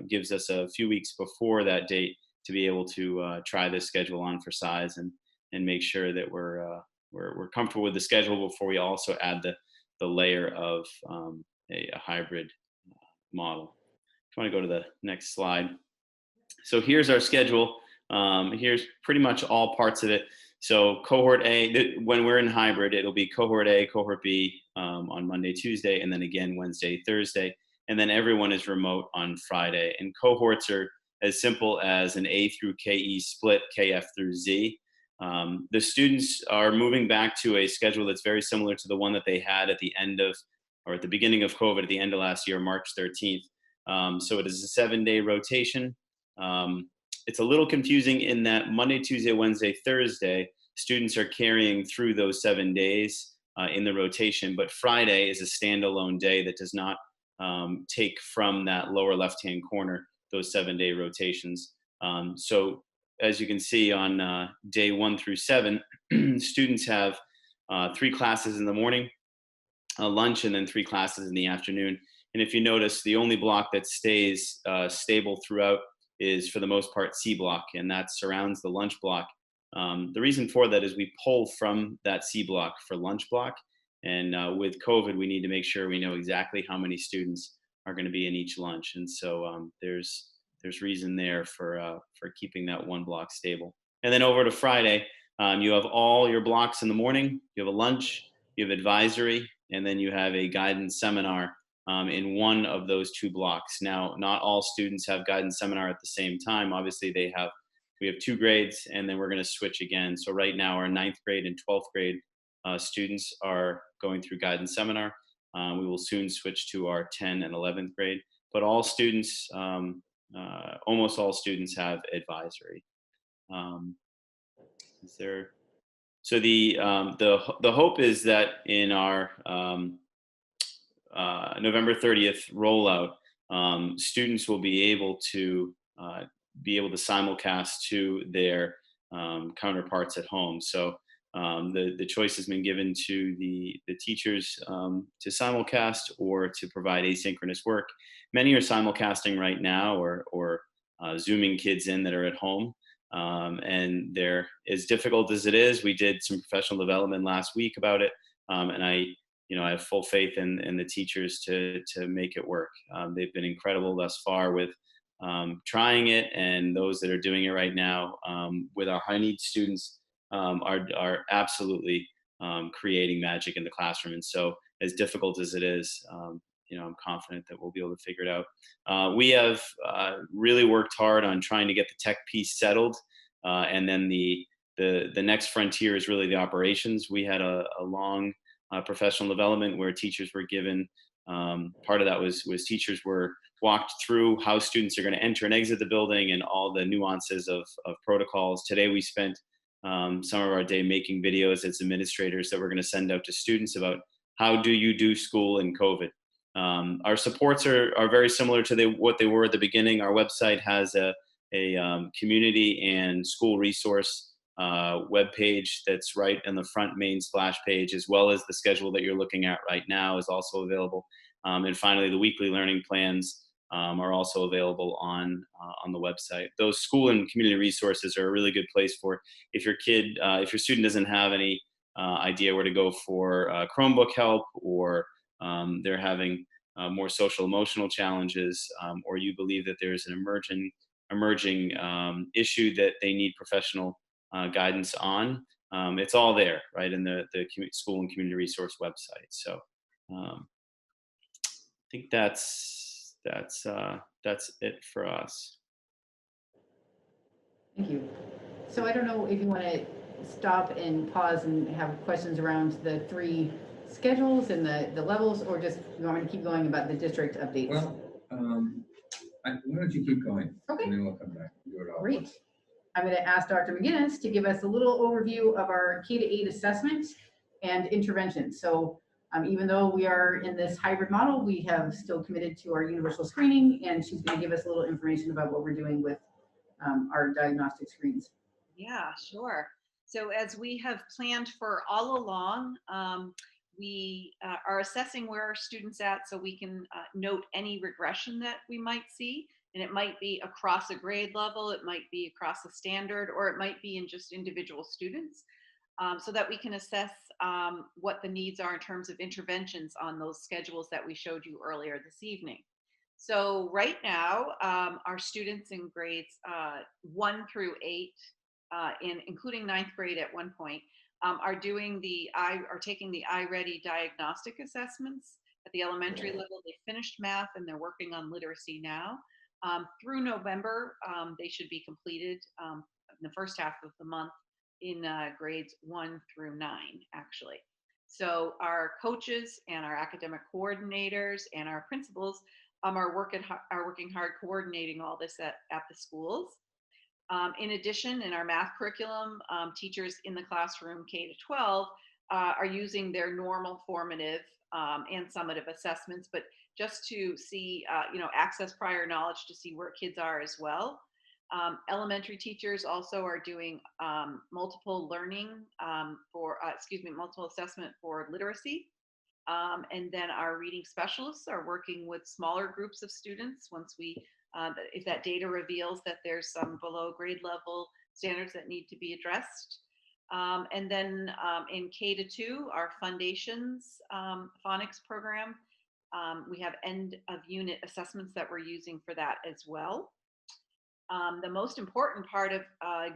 gives us a few weeks before that date to be able to try this schedule on for size and make sure that we're comfortable with the schedule before we also add the layer of a hybrid model. If you want to go to the next slide. So here's our schedule. Here's pretty much all parts of it. So cohort A, when we're in hybrid, it'll be cohort A, cohort B on Monday, Tuesday, and then again Wednesday, Thursday. And then everyone is remote on Friday. And cohorts are as simple as an A through KE split, KF through Z. The students are moving back to a schedule that's very similar to the one that they had at the beginning of COVID, at the end of last year, March 13th. So it is a 7-day rotation. It's a little confusing in that Monday, Tuesday, Wednesday, Thursday, students are carrying through those 7 days in the rotation, but Friday is a standalone day that does not take from that lower left-hand corner those 7-day rotations. So as you can see on day 1 through 7, students have 3 classes in the morning, a lunch, and then 3 classes in the afternoon. And if you notice, the only block that stays stable throughout is, for the most part, C block, and that surrounds the lunch block. The reason for that is we pull from that C block for lunch block, and with COVID, we need to make sure we know exactly how many students are going to be in each lunch, and so there's reason there for keeping that one block stable. And then over to Friday, You have all your blocks in the morning, you have a lunch, you have advisory, and then you have a guidance seminar in one of those 2 blocks. Now, not all students have guidance seminar at the same time. Obviously, we have 2 grades, and then we're going to switch again. So right now, our 9th grade and 12th grade students are going through guidance seminar. We will soon switch to our 10 and 11th grade, but all students, almost all students have advisory. Is there? So the hope is that in our November 30th rollout, students will be able to simulcast to their counterparts at home. So the choice has been given to the teachers to simulcast or to provide asynchronous work. Many are simulcasting right now or zooming kids in that are at home. And they're, as difficult as it is, we did some professional development last week about it. And I have full faith in the teachers to make it work. They've been incredible thus far with trying it, and those that are doing it right now with our high needs students are absolutely creating magic in the classroom. And so, as difficult as it is, I'm confident that we'll be able to figure it out. We have really worked hard on trying to get the tech piece settled, and then the next frontier is really the operations. We had a long professional development where teachers were given, part of that was teachers were walked through how students are going to enter and exit the building and all the nuances of protocols. Today we spent some of our day making videos as administrators that we're going to send out to students about how do you do school in COVID. Our supports are very similar to what they were at the beginning. Our website has a community and school resource web page that's right in the front main splash page, as well as the schedule that you're looking at right now is also available. And finally, the weekly learning plans are also available on the website. Those school and community resources are a really good place for if your student doesn't have any idea where to go for Chromebook help, or they're having more social emotional challenges, or you believe that there's an emerging issue that they need professional guidance on. It's all there, right, in the school and community resource website. So I think that's it for us.
Thank you. So I don't know if you want to stop and pause and have questions around the 3 schedules and the levels, or just you want me to keep going about the district updates?
Well, why don't you keep going?
Okay.
And then we'll come back and do it all.
Great. I'm going to ask Dr. McGinnis to give us a little overview of our K-8 assessment and intervention. So even though we are in this hybrid model, we have still committed to our universal screening, and she's going to give us a little information about what we're doing with our diagnostic screens.
Yeah, sure. So as we have planned for all along, we are assessing where our students at so we can note any regression that we might see. And it might be across a grade level, it might be across a standard, or it might be in just individual students, so that we can assess what the needs are in terms of interventions on those schedules that we showed you earlier this evening. So right now, our students in grades 1 through 8, including 9th grade at one point, are taking the iReady diagnostic assessments at the elementary level. They finished math and they're working on literacy now. Through November, they should be completed in the first half of the month in grades 1 through 9, actually. So our coaches and our academic coordinators and our principals are working hard coordinating all this at the schools. In addition, in our math curriculum, teachers in the classroom K-12 are using their normal formative and summative assessments, but just to see, access prior knowledge to see where kids are as well. Elementary teachers also are doing multiple assessment for literacy. And then our reading specialists are working with smaller groups of students once if that data reveals that there's some below grade level standards that need to be addressed. And then in K-2, our Foundations phonics program, we have end of unit assessments that we're using for that as well. The most important part of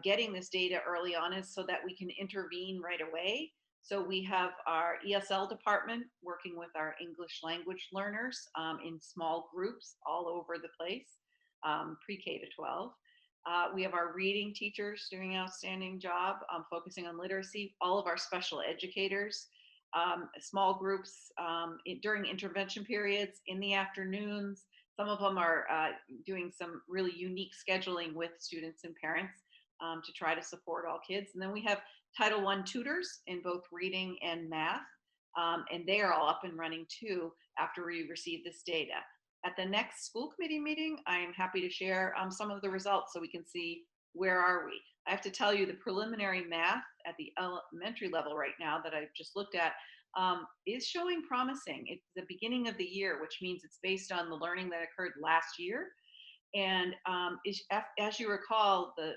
getting this data early on is so that we can intervene right away. So we have our ESL department working with our English language learners in small groups all over the place, pre-K to 12. We have our reading teachers doing an outstanding job focusing on literacy, all of our special educators, small groups during intervention periods, in the afternoons. Some of them are doing some really unique scheduling with students and parents to try to support all kids. And then we have Title I tutors in both reading and math, and they are all up and running too after we receive this data. At the next school committee meeting, I am happy to share some of the results so we can see where are we. I have to tell you the preliminary math at the elementary level right now that I've just looked at is showing promising. It's the beginning of the year, which means it's based on the learning that occurred last year. And as you recall, the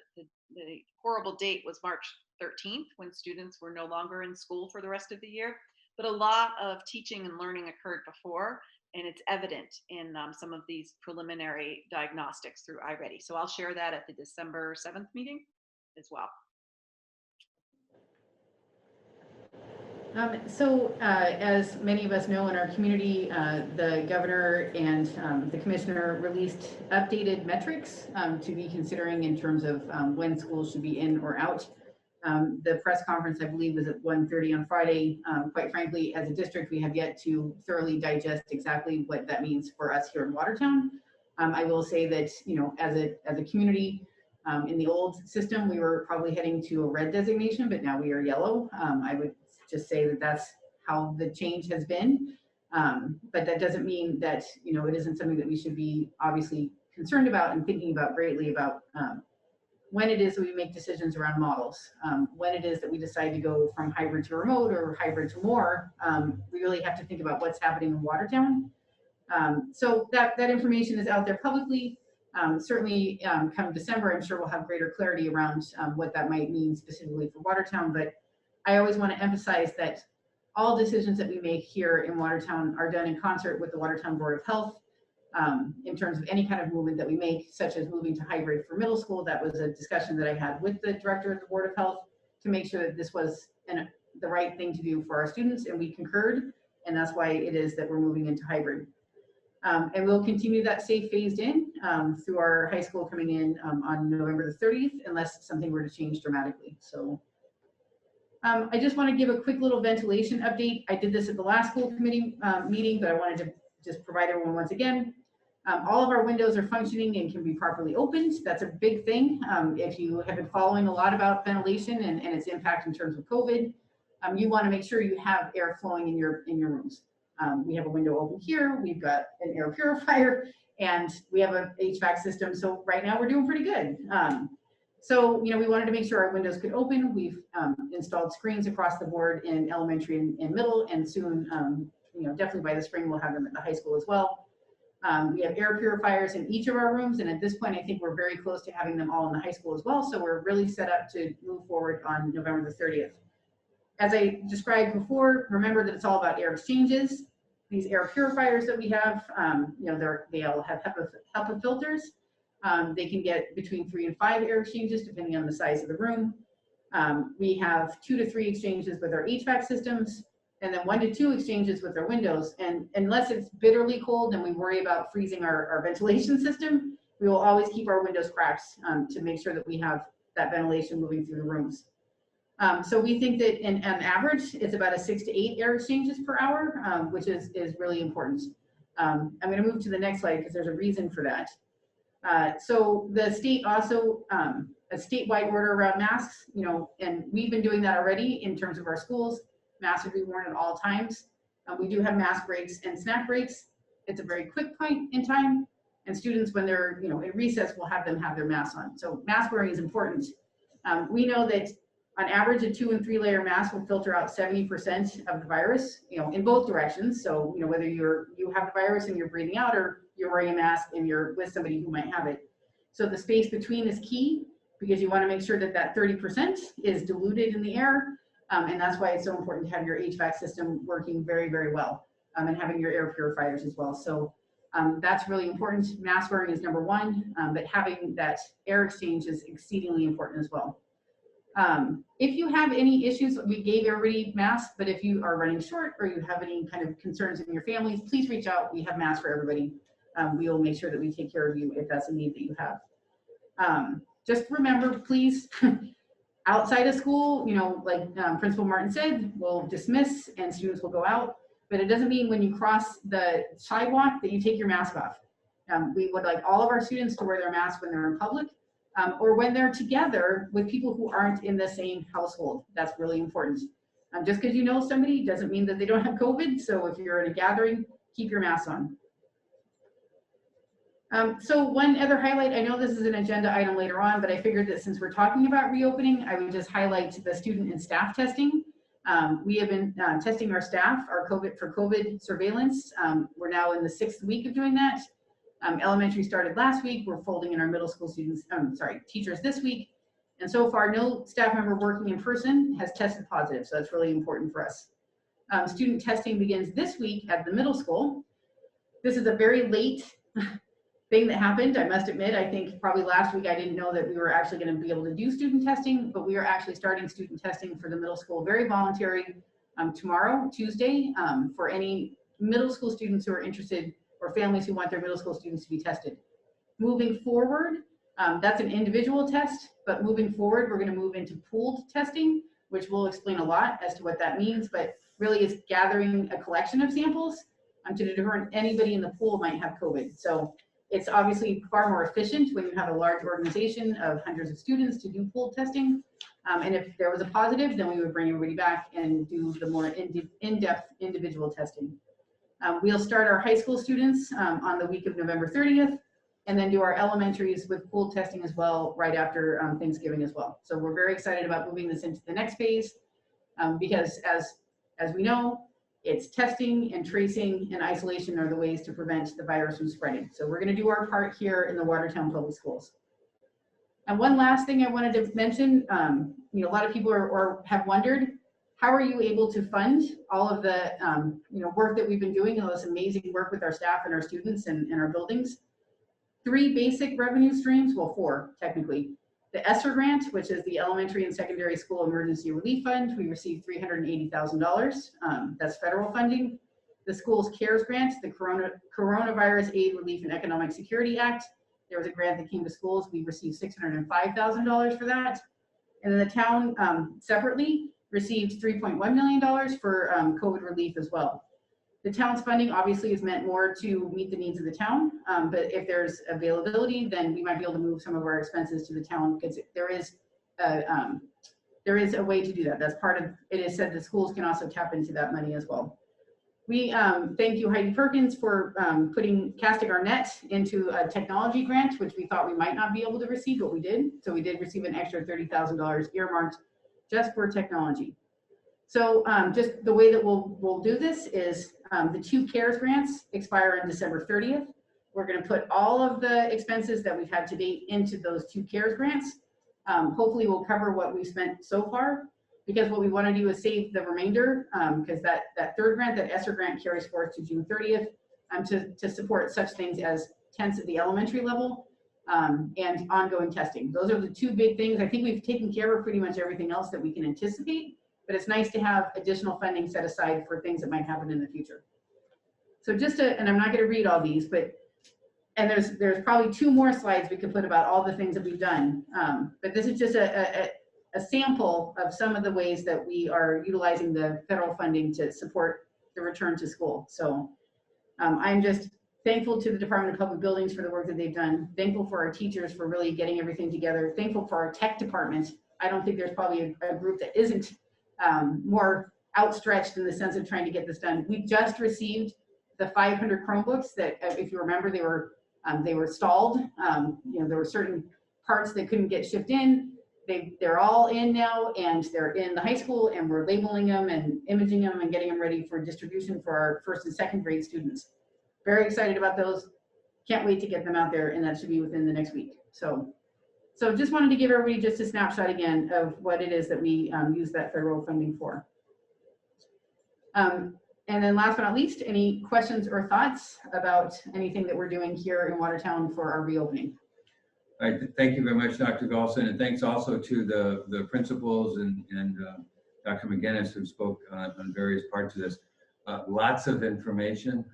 horrible date was March 13th when students were no longer in school for the rest of the year. But a lot of teaching and learning occurred before, and it's evident in some of these preliminary diagnostics through iReady. So I'll share that at the December 7th meeting as well.
As many of us know in our community, the governor and the commissioner released updated metrics to be considering in terms of when schools should be in or out. The press conference, I believe, was at 1:30 on Friday. Quite frankly, as a district, we have yet to thoroughly digest exactly what that means for us here in Watertown. I will say that, you know, as a community, in the old system, we were probably heading to a red designation, but now we are yellow. I would just say that that's how the change has been. But that doesn't mean that, you know, it isn't something that we should be obviously concerned about and thinking about greatly about when it is that we make decisions around models, when it is that we decide to go from hybrid to remote or hybrid to more. We really have to think about what's happening in Watertown. So that information is out there publicly. Certainly come December, I'm sure we'll have greater clarity around what that might mean specifically for Watertown. But I always want to emphasize that all decisions that we make here in Watertown are done in concert with the Watertown Board of Health in terms of any kind of movement that we make, such as moving to hybrid for middle school. That was a discussion that I had with the director of the Board of Health to make sure that this was the right thing to do for our students, and we concurred, and that's why it is that we're moving into hybrid. And we'll continue that safe phased in through our high school coming in on November the 30th, unless something were to change dramatically. So I just want to give a quick little ventilation update. I did this at the last school committee meeting, but I wanted to just provide everyone once again. All of our windows are functioning and can be properly opened. That's a big thing. If you have been following a lot about ventilation and its impact in terms of COVID, you want to make sure you have air flowing in your rooms. We have a window open here, we've got an air purifier, and we have an HVAC system. So right now we're doing pretty good. So, you know, we wanted to make sure our windows could open. We've installed screens across the board in elementary and middle, and soon, you know, definitely by the spring, we'll have them at the high school as well. We have air purifiers in each of our rooms, and at this point, I think we're very close to having them all in the high school as well. So we're really set up to move forward on November the 30th. As I described before, remember that it's all about air exchanges. These air purifiers that we have, you know, they all have HEPA filters. They can get between 3 and 5 air exchanges depending on the size of the room. We have 2 to 3 exchanges with our HVAC systems, and then 1 to 2 exchanges with our windows. And unless it's bitterly cold and we worry about freezing our ventilation system, we will always keep our windows cracked to make sure that we have that ventilation moving through the rooms. So we think that on average, it's about a 6 to 8 air exchanges per hour, which is really important. I'm going to move to the next slide because there's a reason for that. So the state also, a statewide order around masks, you know, and we've been doing that already in terms of our schools. Masks will be worn at all times. We do have mask breaks and snack breaks. It's a very quick point in time, and students, when they're, you know, in recess, will have them have their masks on. So mask wearing is important. We know that on average, a 2 and 3 layer mask will filter out 70% of the virus, you know, in both directions. So, you know, whether you have the virus and you're breathing out, or you're wearing a mask and you're with somebody who might have it. So the space between is key, because you want to make sure that that 30% is diluted in the air. And that's why it's so important to have your HVAC system working very, very well, and having your air purifiers as well. So That's really important. Mask wearing is number one, but having that air exchange is exceedingly important as well. If you have any issues, we gave everybody masks, but if you are running short or you have any kind of concerns in your families, please reach out. We have masks for everybody. We will make sure that we take care of you if that's a need that you have. Just remember, please, outside of school, you know, like Principal Martin said, we'll dismiss and students will go out, but it doesn't mean when you cross the sidewalk that you take your mask off. We would like all of our students to wear their mask when they're in public, or when they're together with people who aren't in the same household. That's really important. Just because you know somebody doesn't mean that they don't have COVID. So if you're in a gathering, keep your mask on. So one other highlight, I know this is an agenda item later on, but I figured that since we're talking about reopening, I would just highlight the student and staff testing. We have been testing our staff, our COVID surveillance. We're now in the 6th week of doing that. Elementary started last week. We're folding in our middle school students, teachers this week. And so far, no staff member working in person has tested positive. So that's really important for us. Student testing begins this week at the middle school. This is a very late thing that happened. I must admit, I think probably last week I didn't know that we were actually going to be able to do student testing, but we are actually starting student testing for the middle school, very voluntary, tomorrow, Tuesday, for any middle school students who are interested or families who want their middle school students to be tested. Moving forward, that's an individual test, but moving forward, we're going to move into pooled testing, which will explain a lot as to what that means, but really is gathering a collection of samples to determine anybody in the pool might have COVID. So it's obviously far more efficient when you have a large organization of hundreds of students to do pooled testing. And if there was a positive, then we would bring everybody back and do the more in-depth individual testing. We'll start our high school students on the week of November 30th, and then do our elementaries with pooled testing as well right after Thanksgiving as well. So we're very excited about moving this into the next phase because as we know, it's testing and tracing and isolation are the ways to prevent the virus from spreading. So we're going to do our part here in the Watertown Public Schools. And one last thing I wanted to mention, a lot of people have wondered, how are you able to fund all of the work that we've been doing and all this amazing work with our staff and our students and our buildings? 3 basic revenue streams, well 4 technically. The ESSER grant, which is the Elementary and Secondary School Emergency Relief Fund, we received $380,000. That's federal funding. The school's CARES grant, the Coronavirus Aid, Relief, and Economic Security Act. There was a grant that came to schools. We received $605,000 for that. And then the town separately received $3.1 million for COVID relief as well. The town's funding obviously is meant more to meet the needs of the town, but if there's availability, then we might be able to move some of our expenses to the town because there is a way to do that. That's part of it. Is said the schools can also tap into that money as well. We thank you, Heidi Perkins, for casting our net into a technology grant, which we thought we might not be able to receive, but we did. So we did receive an extra $30,000 earmarked just for technology. So just the way that we'll do this is the 2 CARES grants expire on December 30th. We're going to put all of the expenses that we've had to date into those 2 CARES grants. Hopefully we'll cover what we've spent so far, because what we want to do is save the remainder, because that 3rd grant, that ESSER grant, carries forth to June 30th to support such things as tents at the elementary level and ongoing testing. Those are the 2 big things. I think we've taken care of pretty much everything else that we can anticipate. But it's nice to have additional funding set aside for things that might happen in the future. So and I'm not going to read all these, but there's probably 2 more slides we could put about all the things that we've done. But this is just a sample of some of the ways that we are utilizing the federal funding to support the return to school. So I'm just thankful to the Department of Public Buildings for the work that they've done. Thankful for our teachers for really getting everything together. Thankful for our tech department. I don't think there's probably a group that isn't more outstretched in the sense of trying to get this done. We just received the 500 Chromebooks that, if you remember, they were stalled. There were certain parts that couldn't get shipped in. They're all in now, and they're in the high school, and we're labeling them and imaging them and getting them ready for distribution for our 1st and 2nd grade students. Very excited about those. Can't wait to get them out there, and that should be within the next week. So just wanted to give everybody just a snapshot again of what it is that we use that federal funding for. And And then last but not least, any questions or thoughts about anything that we're doing here in Watertown for our reopening?
All right, thank you very much, Dr. Galson, and thanks also to the principals and Dr. McGinnis who spoke on various parts of this. Lots of information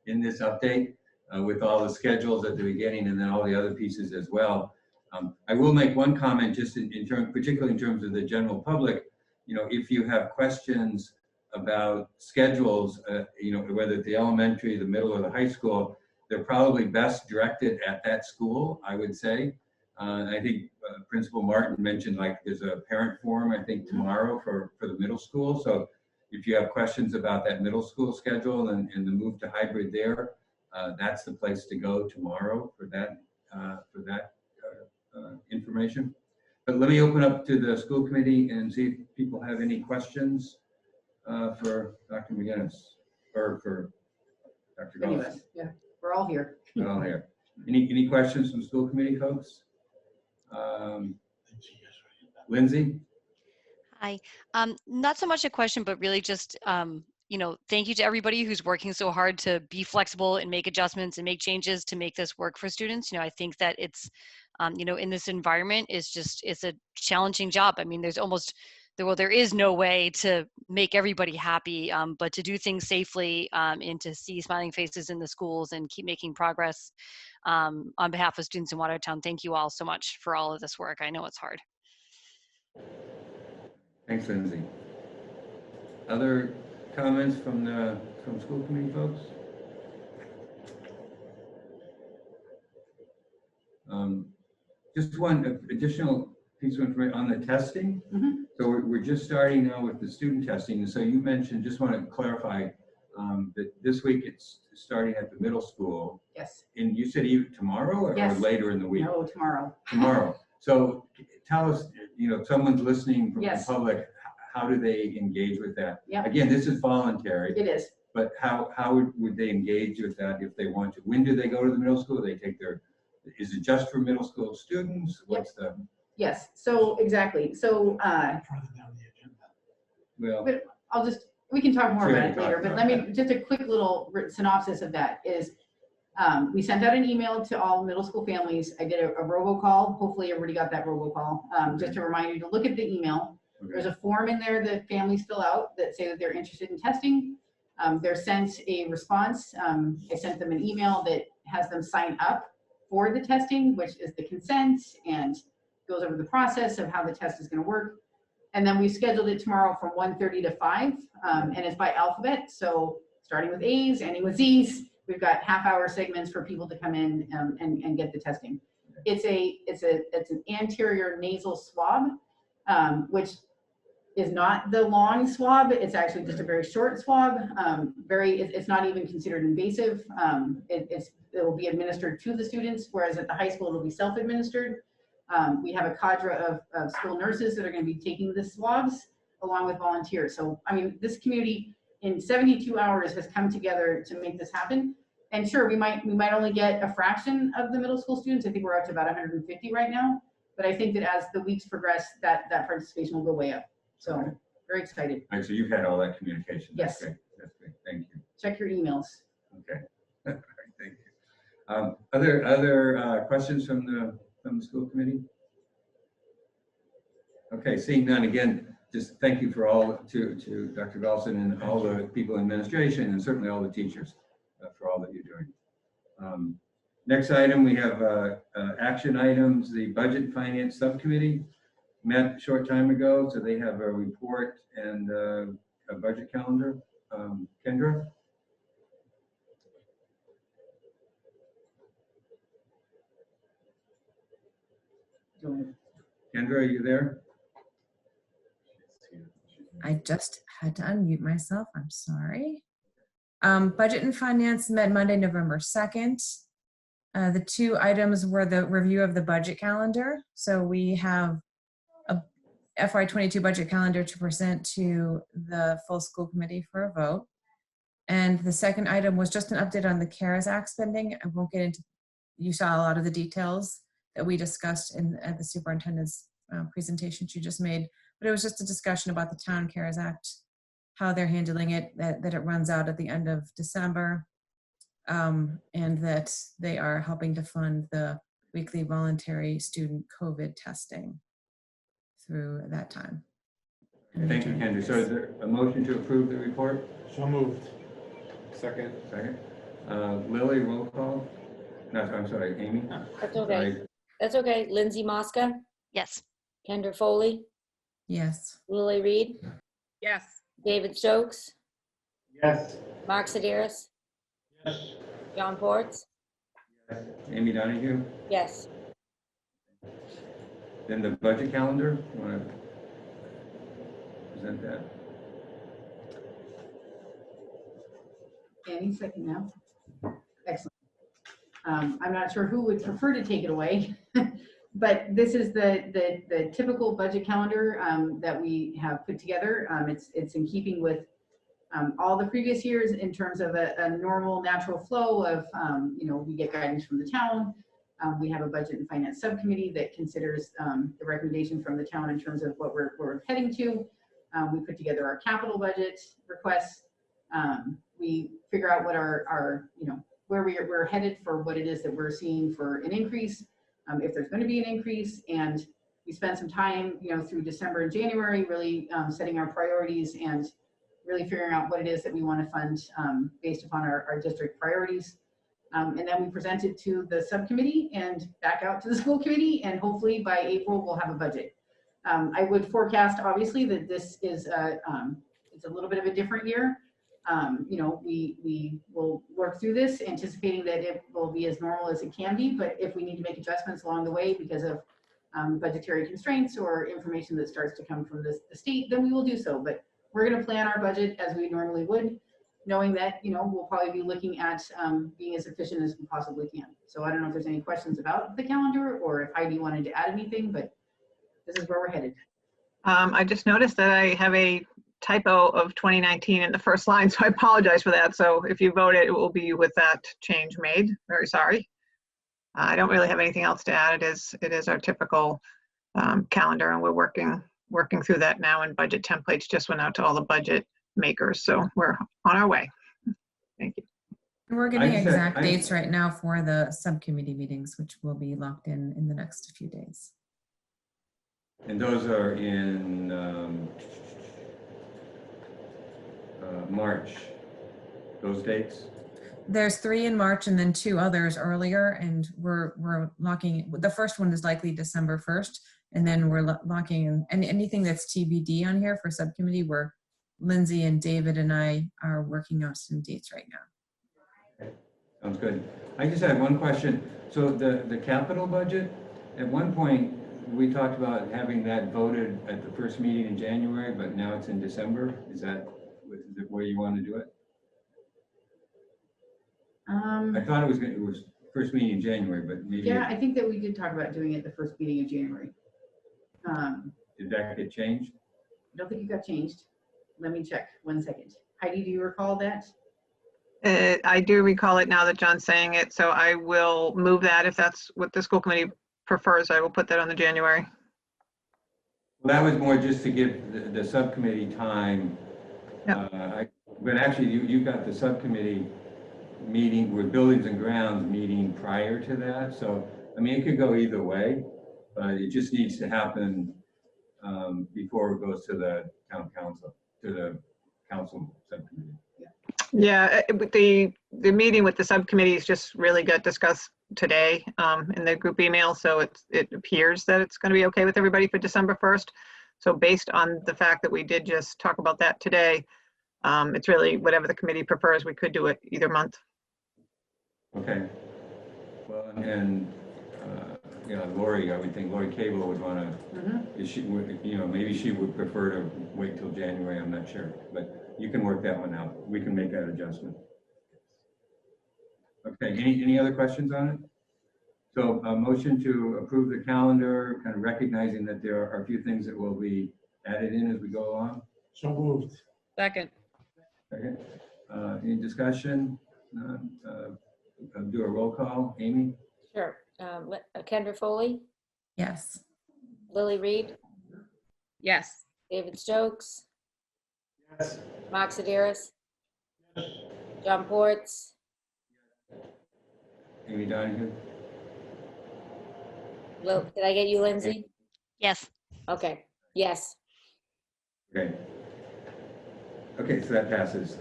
in this update with all the schedules at the beginning and then all the other pieces as well. I will make one comment just in terms, particularly in terms of the general public. You know, if you have questions about schedules, you know, whether at the elementary, the middle, or the high school, they're probably best directed at that school, I would say. I think Principal Martin mentioned like there's a parent forum, I think tomorrow for the middle school. So if you have questions about that middle school schedule and the move to hybrid there, that's the place to go tomorrow for that information. But let me open up to the school committee and see if people have any questions for Dr. McGinnis or for Dr.
Anyways,
Galson.
yeah, we're all here.
We're all here. Any questions from school committee folks? Lindsay?
Hi. Not so much a question, but really just, you know, thank you to everybody who's working so hard to be flexible and make adjustments and make changes to make this work for students. You know, I think that it's, you know, in this environment, it's a challenging job. I mean, there is no way to make everybody happy, but to do things safely and to see smiling faces in the schools and keep making progress on behalf of students in Watertown. Thank you all so much for all of this work. I know it's hard.
Thanks, Lindsay. Other comments from school committee folks? Just one additional piece of information on the testing.
Mhm.
So we're just starting now with the student testing. And so you mentioned, just want to clarify that this week it's starting at the middle school.
Yes.
And you said even tomorrow or
Yes.
later in the week?
No, tomorrow.
Tomorrow. So tell us, you know, if someone's listening from
Yes.
the public, how do they engage with that?
Yep.
Again, this is voluntary,
It is.
but how would they engage with that if they want to? When do they go to the middle school? They take is it just for middle school students? What's the?
Yes. So exactly. So
Well,
but we can talk more
Sure,
about it
talk
later, but
about
let me, just a quick little synopsis of that is, we sent out an email to all middle school families. I did a robocall. Hopefully everybody got that robocall. Just to remind you to look at the email. There's a form in there that families fill out that say that they're interested in testing. They're sent a response. I sent them an email that has them sign up for the testing, which is the consent and goes over the process of how the test is going to work. And then we scheduled it tomorrow from 1:30 to 5, and it's by alphabet. So starting with A's, ending with Z's, we've got half-hour segments for people to come in and get the testing. It's an anterior nasal swab, which is not the long swab. It's actually just a very short swab. It's not even considered invasive. It will be administered to the students, whereas at the high school it'll be self-administered. We have a cadre of school nurses that are going to be taking the swabs along with volunteers. So, I mean, this community in 72 hours has come together to make this happen. And sure, we might only get a fraction of the middle school students. I think we're up to about 150 right now. But I think that as the weeks progress, that participation will go way up. So very excited.
All right, so you've had all that communication.
Yes.
That's great. Thank you.
Check your emails.
Okay. All right, thank you. Other questions from the school committee? Okay, seeing none, again, just thank you for all to Dr. Galson and all the people in administration and certainly all the teachers for all that you're doing. Next item, we have action items. The Budget and Finance Subcommittee met a short time ago, so they have a report and a budget calendar. Kendra? Kendra, are you there?
I just had to unmute myself. I'm sorry. Budget and Finance met Monday, November 2nd. The two items were the review of the budget calendar. So we have a FY22 budget calendar to present to the full school committee for a vote. And the second item was just an update on the CARES Act spending. I won't get into, you saw a lot of the details that we discussed at the superintendent's presentation she just made, but it was just a discussion about the Town CARES Act how they're handling it, that it runs out at the end of December, and that they are helping to fund the weekly voluntary student COVID testing through that time. And
Thank you, Kendra. So is there a motion to approve the report?
So moved. Second.
Second. Lily, roll call? No, I'm sorry, Amy?
That's okay.
Sorry.
That's okay. Lindsay Mosca,
Yes.
Kendra Foley,
Yes.
Lily Reed,
Yes.
David Stokes,
Yes.
Mark Sideris,
Yes.
John Ports.
Amy Donahue?
Yes.
Then the budget calendar, you want to present that?
Any second now. Excellent. I'm not sure who would prefer to take it away, but this is the typical budget calendar that we have put together. It's in keeping with all the previous years in terms of a normal natural flow of, we get guidance from the town. We have a budget and finance subcommittee that considers the recommendation from the town in terms of what we're heading to. We put together our capital budget requests. We figure out what our where we're headed for what it is that we're seeing for an increase, if there's going to be an increase, and we spend some time, through December and January, really setting our priorities and really figuring out what it is that we want to fund based upon our district priorities. And then we present it to the subcommittee and back out to the school committee, and hopefully by April we'll have a budget. I would forecast, obviously, that this is it's a little bit of a different year. We will work through this, anticipating that it will be as normal as it can be. But if we need to make adjustments along the way because of budgetary constraints or information that starts to come from the state, then we will do so. But we're going to plan our budget as we normally would, knowing that we'll probably be looking at being as efficient as we possibly can. So I don't know if there's any questions about the calendar or if Heidi wanted to add anything, but this is where we're headed.
I just noticed that I have a typo of 2019 in the first line, so I apologize for that. So if you vote it will be with that change made. Very sorry. I don't really have anything else to add. It is our typical calendar, and we're working through that now, and budget templates just went out to all the budget makers. So we're on our way. Thank you.
We're getting exact dates right now for the subcommittee meetings, which will be locked in the next few days.
And those are in March, those dates?
There's 3 in March and then 2 others earlier, and we're locking, the first one is likely December 1st, and then we're locking in, and anything that's TBD on here for subcommittee, where Lindsay and David and I are working out some dates right now.
Okay. Sounds good. I just had one question. So the capital budget, at one point, we talked about having that voted at the first meeting in January, but now it's in December. Is that where you want to do it? I thought it was first meeting in January, but maybe.
Yeah, I think that we did talk about doing it the first meeting of January.
Did that get changed?
I don't think it got changed. Let me check 1 second. Heidi, do you recall that?
I do recall it now that John's saying it, so I will move that if that's what the school committee prefers. I will put that on the January.
Well, that was more just to give the subcommittee time. Yep. But actually, you got the subcommittee meeting with buildings and grounds meeting prior to that. So, I mean, it could go either way, but it just needs to happen before it goes to the town council, to the council subcommittee.
Yeah, the meeting with the subcommittees just really got discussed today in the group email. So it appears that it's going to be okay with everybody for December 1st. So based on the fact that we did just talk about that today, it's really whatever the committee prefers. We could do it either month.
Okay. Well, and Lori, I would think Lori Cable would want to, maybe she would prefer to wait till January. I'm not sure, but you can work that one out. We can make that adjustment. Okay, any other questions on it? So a motion to approve the calendar, kind of recognizing that there are a few things that will be added in as we go along.
So moved.
Second.
Okay. Any discussion? Do a roll call. Amy?
Sure. Kendra Foley,
Yes.
Lily Reed,
Yes.
David Stokes,
Yes.
Mark Sideris,
Yes.
John Ports,
Amy Donahue?
Did I get you, Lindsay?
Yes.
Okay, yes.
Okay. Okay, so that passes.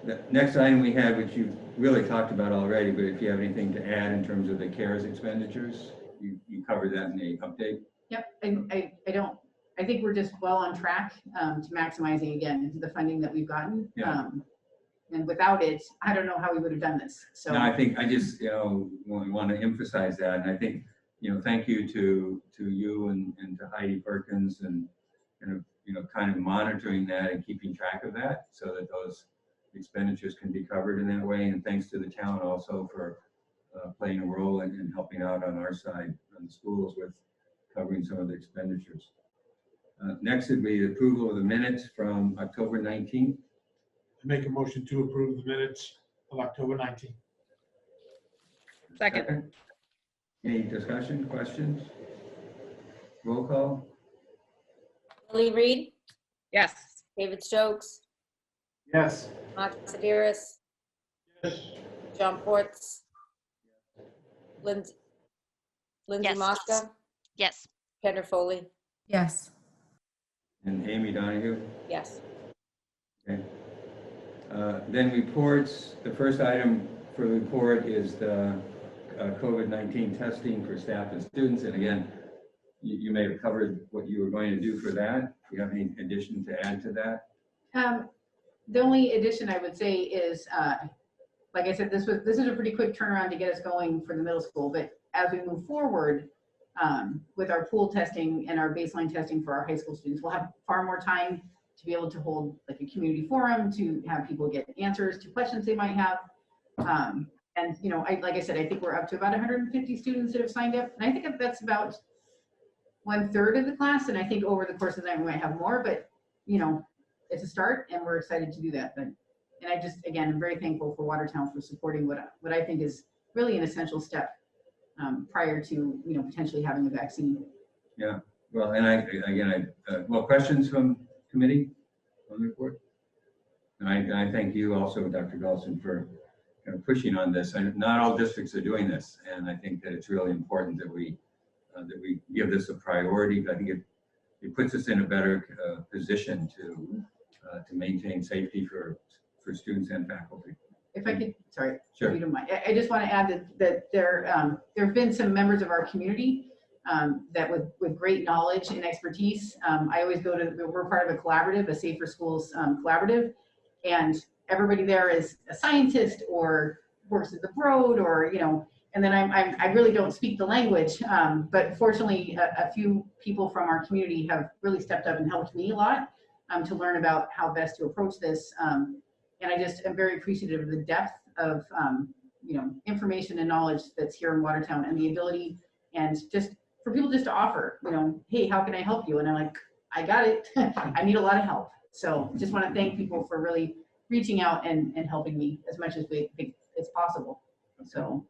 The next item we had, which you really talked about already, but if you have anything to add in terms of the CARES expenditures, you covered that in the update.
Yep, I think we're just well on track to maximizing again the funding that we've gotten.
Yeah.
And without it, I don't know how we would have done this. So
No, I think I just, want to emphasize that. And I think, thank you to you and to Heidi Perkins and kind of monitoring that and keeping track of that so that those expenditures can be covered in that way. And thanks to the town also for playing a role in helping out on our side, on the schools, with covering some of the expenditures. Next would be the approval of the minutes from October 19th.
Make a motion to approve the minutes of October 19th.
Second.
Any discussion, questions? Roll call?
Lily Reed,
Yes.
David Stokes,
Yes.
Mark Sideris,
Yes.
John Ports, Lindsay
Yes.
Mosca,
Yes.
Kendra Foley,
Yes.
And Amy Donahue?
yes.
Okay. Then reports, the first item for the report is the COVID-19 testing for staff and students. And again, you may have covered what you were going to do for that. Do you have any addition to add to that?
the only addition I would say is, like I said, this is a pretty quick turnaround to get us going for the middle school. But as we move forward with our pool testing and our baseline testing for our high school students, we'll have far more time to be able to hold like a community forum to have people get answers to questions they might have. And like I said, I think we're up to about 150 students that have signed up, and I think that's about 1/3 of the class. And I think over the course of time we might have more, but it's a start, and we're excited to do that. And I just, again, I'm very thankful for Watertown for supporting what I think is really an essential step prior to potentially having a vaccine.
Yeah. Well, and well, questions from committee on the report? And I thank you also, Dr. Galson, for kind of pushing on this. And not all districts are doing this, and I think that it's really important that we give this a priority. I think it puts us in a better position to maintain safety for students and faculty.
If I could, sorry,
Sure.
if you don't mind, I just want to add that there have been some members of our community that with great knowledge and expertise. I always we're part of a collaborative, a Safer Schools collaborative, and everybody there is a scientist or works at the road or, and then I really don't speak the language, but fortunately a few people from our community have really stepped up and helped me a lot to learn about how best to approach this. And I just am very appreciative of the depth of, information and knowledge that's here in Watertown, and the ability and just for people just to offer, hey, how can I help you? And I'm like, I got it. I need a lot of help. So just want to thank people for really reaching out and helping me as much as we think it's possible. So.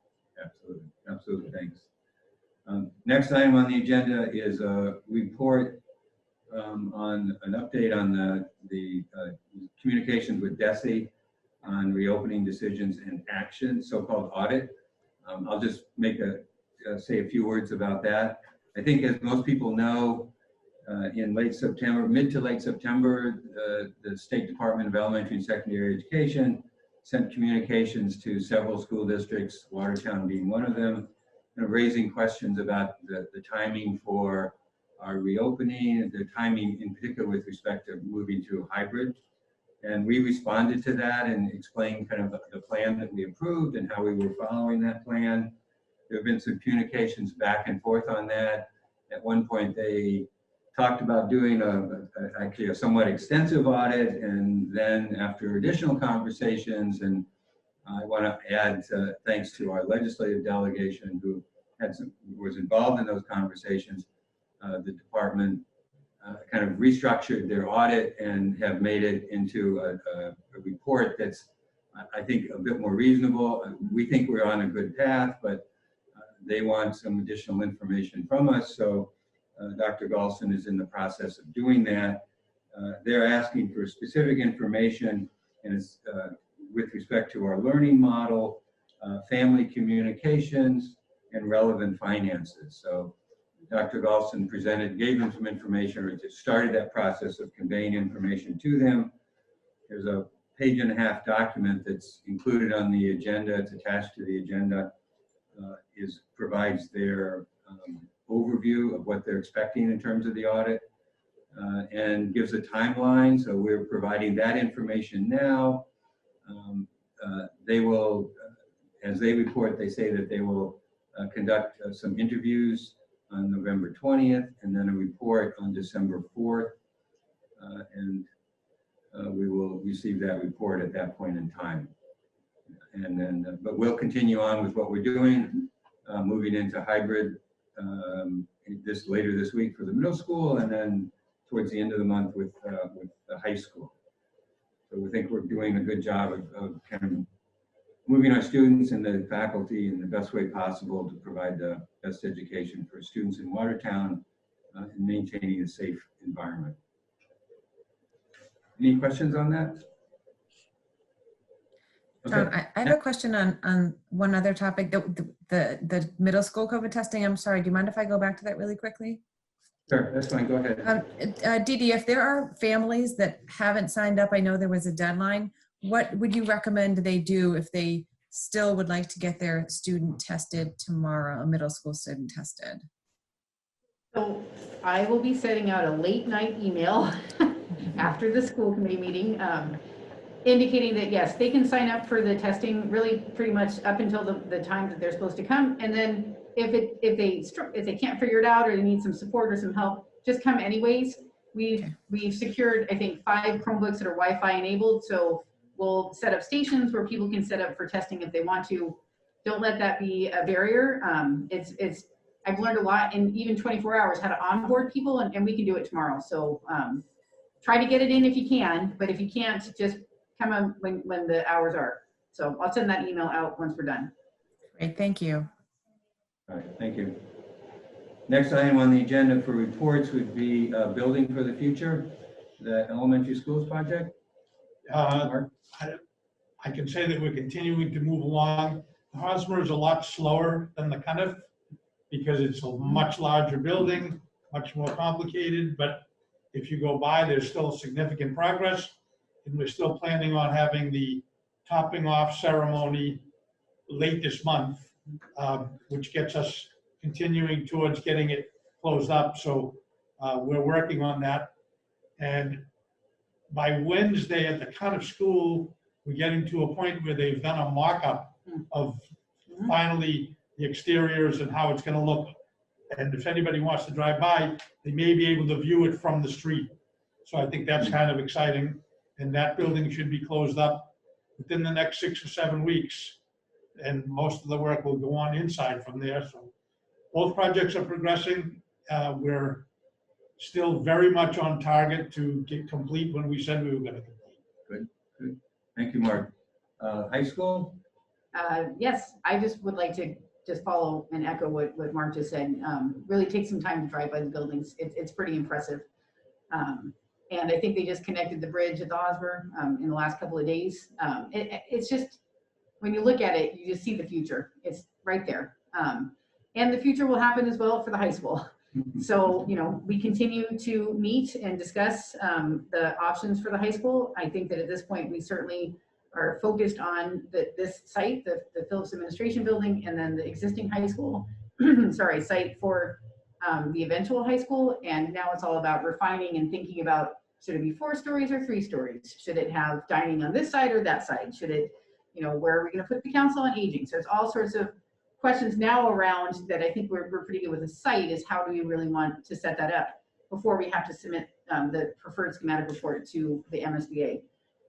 Absolutely. Thanks. Next item on the agenda is a report on an update on the communications with DESE on reopening decisions and action, so-called audit. I'll just say a few words about that. I think, as most people know, in late September, mid to late September, the State Department of Elementary and Secondary Education sent communications to several school districts, Watertown being one of them, raising questions about the timing for our reopening, the timing in particular with respect to moving to hybrid. And we responded to that and explained kind of the plan that we approved and how we were following that plan. There have been some communications back and forth on that. At one point, they talked about doing actually a somewhat extensive audit, and then after additional conversations, and I want to add thanks to our legislative delegation who was involved in those conversations. The department kind of restructured their audit and have made it into a report that's, I think, a bit more reasonable. We think we're on a good path, but they want some additional information from us. So Dr. Galson is in the process of doing that. they're asking for specific information, and it's with respect to our learning model, family communications, and relevant finances. So Dr. Galston gave them some information, or just started that process of conveying information to them. There's a 1.5-page document that's included on the agenda. It's attached to the agenda. Provides their overview of what they're expecting in terms of the audit, and gives a timeline. So we're providing that information now. They will, as they report, they say that they will conduct some interviews on November 20th, and then a report on December 4th. And we will receive that report at that point in time. And then, but we'll continue on with what we're doing, moving into hybrid later this week for the middle school, and then towards the end of the month with the high school. So we think we're doing a good job of kind of moving our students and the faculty in the best way possible to provide the best education for students in Watertown, and maintaining a safe environment. Any questions on that?
John, I have a question on one other topic, the middle school COVID testing. I'm sorry, do you mind if I go back to that really quickly?
Sure, that's fine, go ahead.
Dee Dee, if there are families that haven't signed up, I know there was a deadline, what would you recommend they do if they still would like to get their student tested tomorrow, a middle school student tested?
So I will be sending out a late night email after the school committee meeting, indicating that yes, they can sign up for the testing really pretty much up until the time that they're supposed to come. And then if they can't figure it out, or they need some support or some help, just come anyways. We've secured, I think, 5 Chromebooks that are Wi-Fi enabled. So we'll set up stations where people can set up for testing if they want to. Don't let that be a barrier. I've learned a lot in even 24 hours how to onboard people, and we can do it tomorrow. So try to get it in if you can, but if you can't, just come on when the hours are. So I'll send that email out once we're done.
Great, thank you.
All right, thank you. Next item on the agenda for reports would be Building for the Future, the elementary schools project.
I can say that we're continuing to move along. The Hosmer is a lot slower than the Cunniff because it's a much larger building, much more complicated, but if you go by, there's still significant progress, and we're still planning on having the topping off ceremony late this month, which gets us continuing towards getting it closed up. So we're working on that. And by Wednesday at the Cunniff School, we're getting to a point where they've done a mock-up of finally the exteriors and how it's going to look. And if anybody wants to drive by, they may be able to view it from the street. So I think that's kind of exciting. And that building should be closed up within the next 6 or 7 weeks. And most of the work will go on inside from there. So both projects are progressing. We're still very much on target to get complete when we said we were going to complete.
Good, good. Thank you, Mark. High school?
Yes, I just would like to just follow and echo what Mark just said. Really take some time to drive by the buildings. It's pretty impressive. And I think they just connected the bridge at the Hosmer in the last couple of days. It's just, when you look at it, you just see the future. It's right there. And the future will happen as well for the high school. So, we continue to meet and discuss the options for the high school. I think that at this point, we certainly are focused on this site, the Phillips Administration Building, and then the existing high school, site for the eventual high school. And now it's all about refining and thinking about, should it be 4 stories or 3 stories? Should it have dining on this side or that side? Should it, where are we going to put the Council on Aging? So it's all sorts of questions now around that. I think we're pretty good with the site, is how do we really want to set that up before we have to submit the preferred schematic report to the MSBA.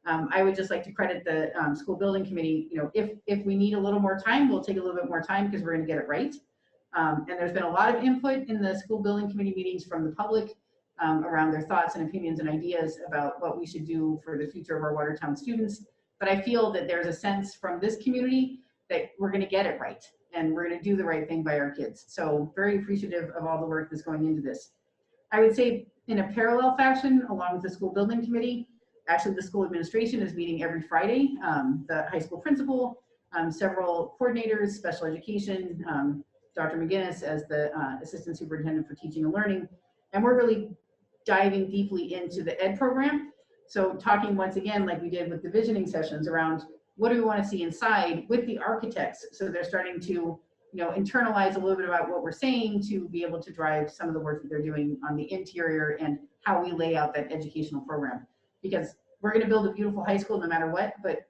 I would just like to credit the school building committee. If we need a little more time, we'll take a little bit more time because we're going to get it right. And there's been a lot of input in the school building committee meetings from the public around their thoughts and opinions and ideas about what we should do for the future of our Watertown students. But I feel that there's a sense from this community that we're going to get it right and we're going to do the right thing by our kids. So very appreciative of all the work that's going into this. I would say in a parallel fashion, along with the school building committee, actually the school administration is meeting every Friday. The high school principal, several coordinators, special education, Dr. McGinnis as the assistant superintendent for teaching and learning. And we're really diving deeply into the ed program. So talking once again, like we did with the visioning sessions around what do we want to see inside with the architects. So they're starting to, internalize a little bit about what we're saying to be able to drive some of the work that they're doing on the interior and how we lay out that educational program. Because we're going to build a beautiful high school no matter what, but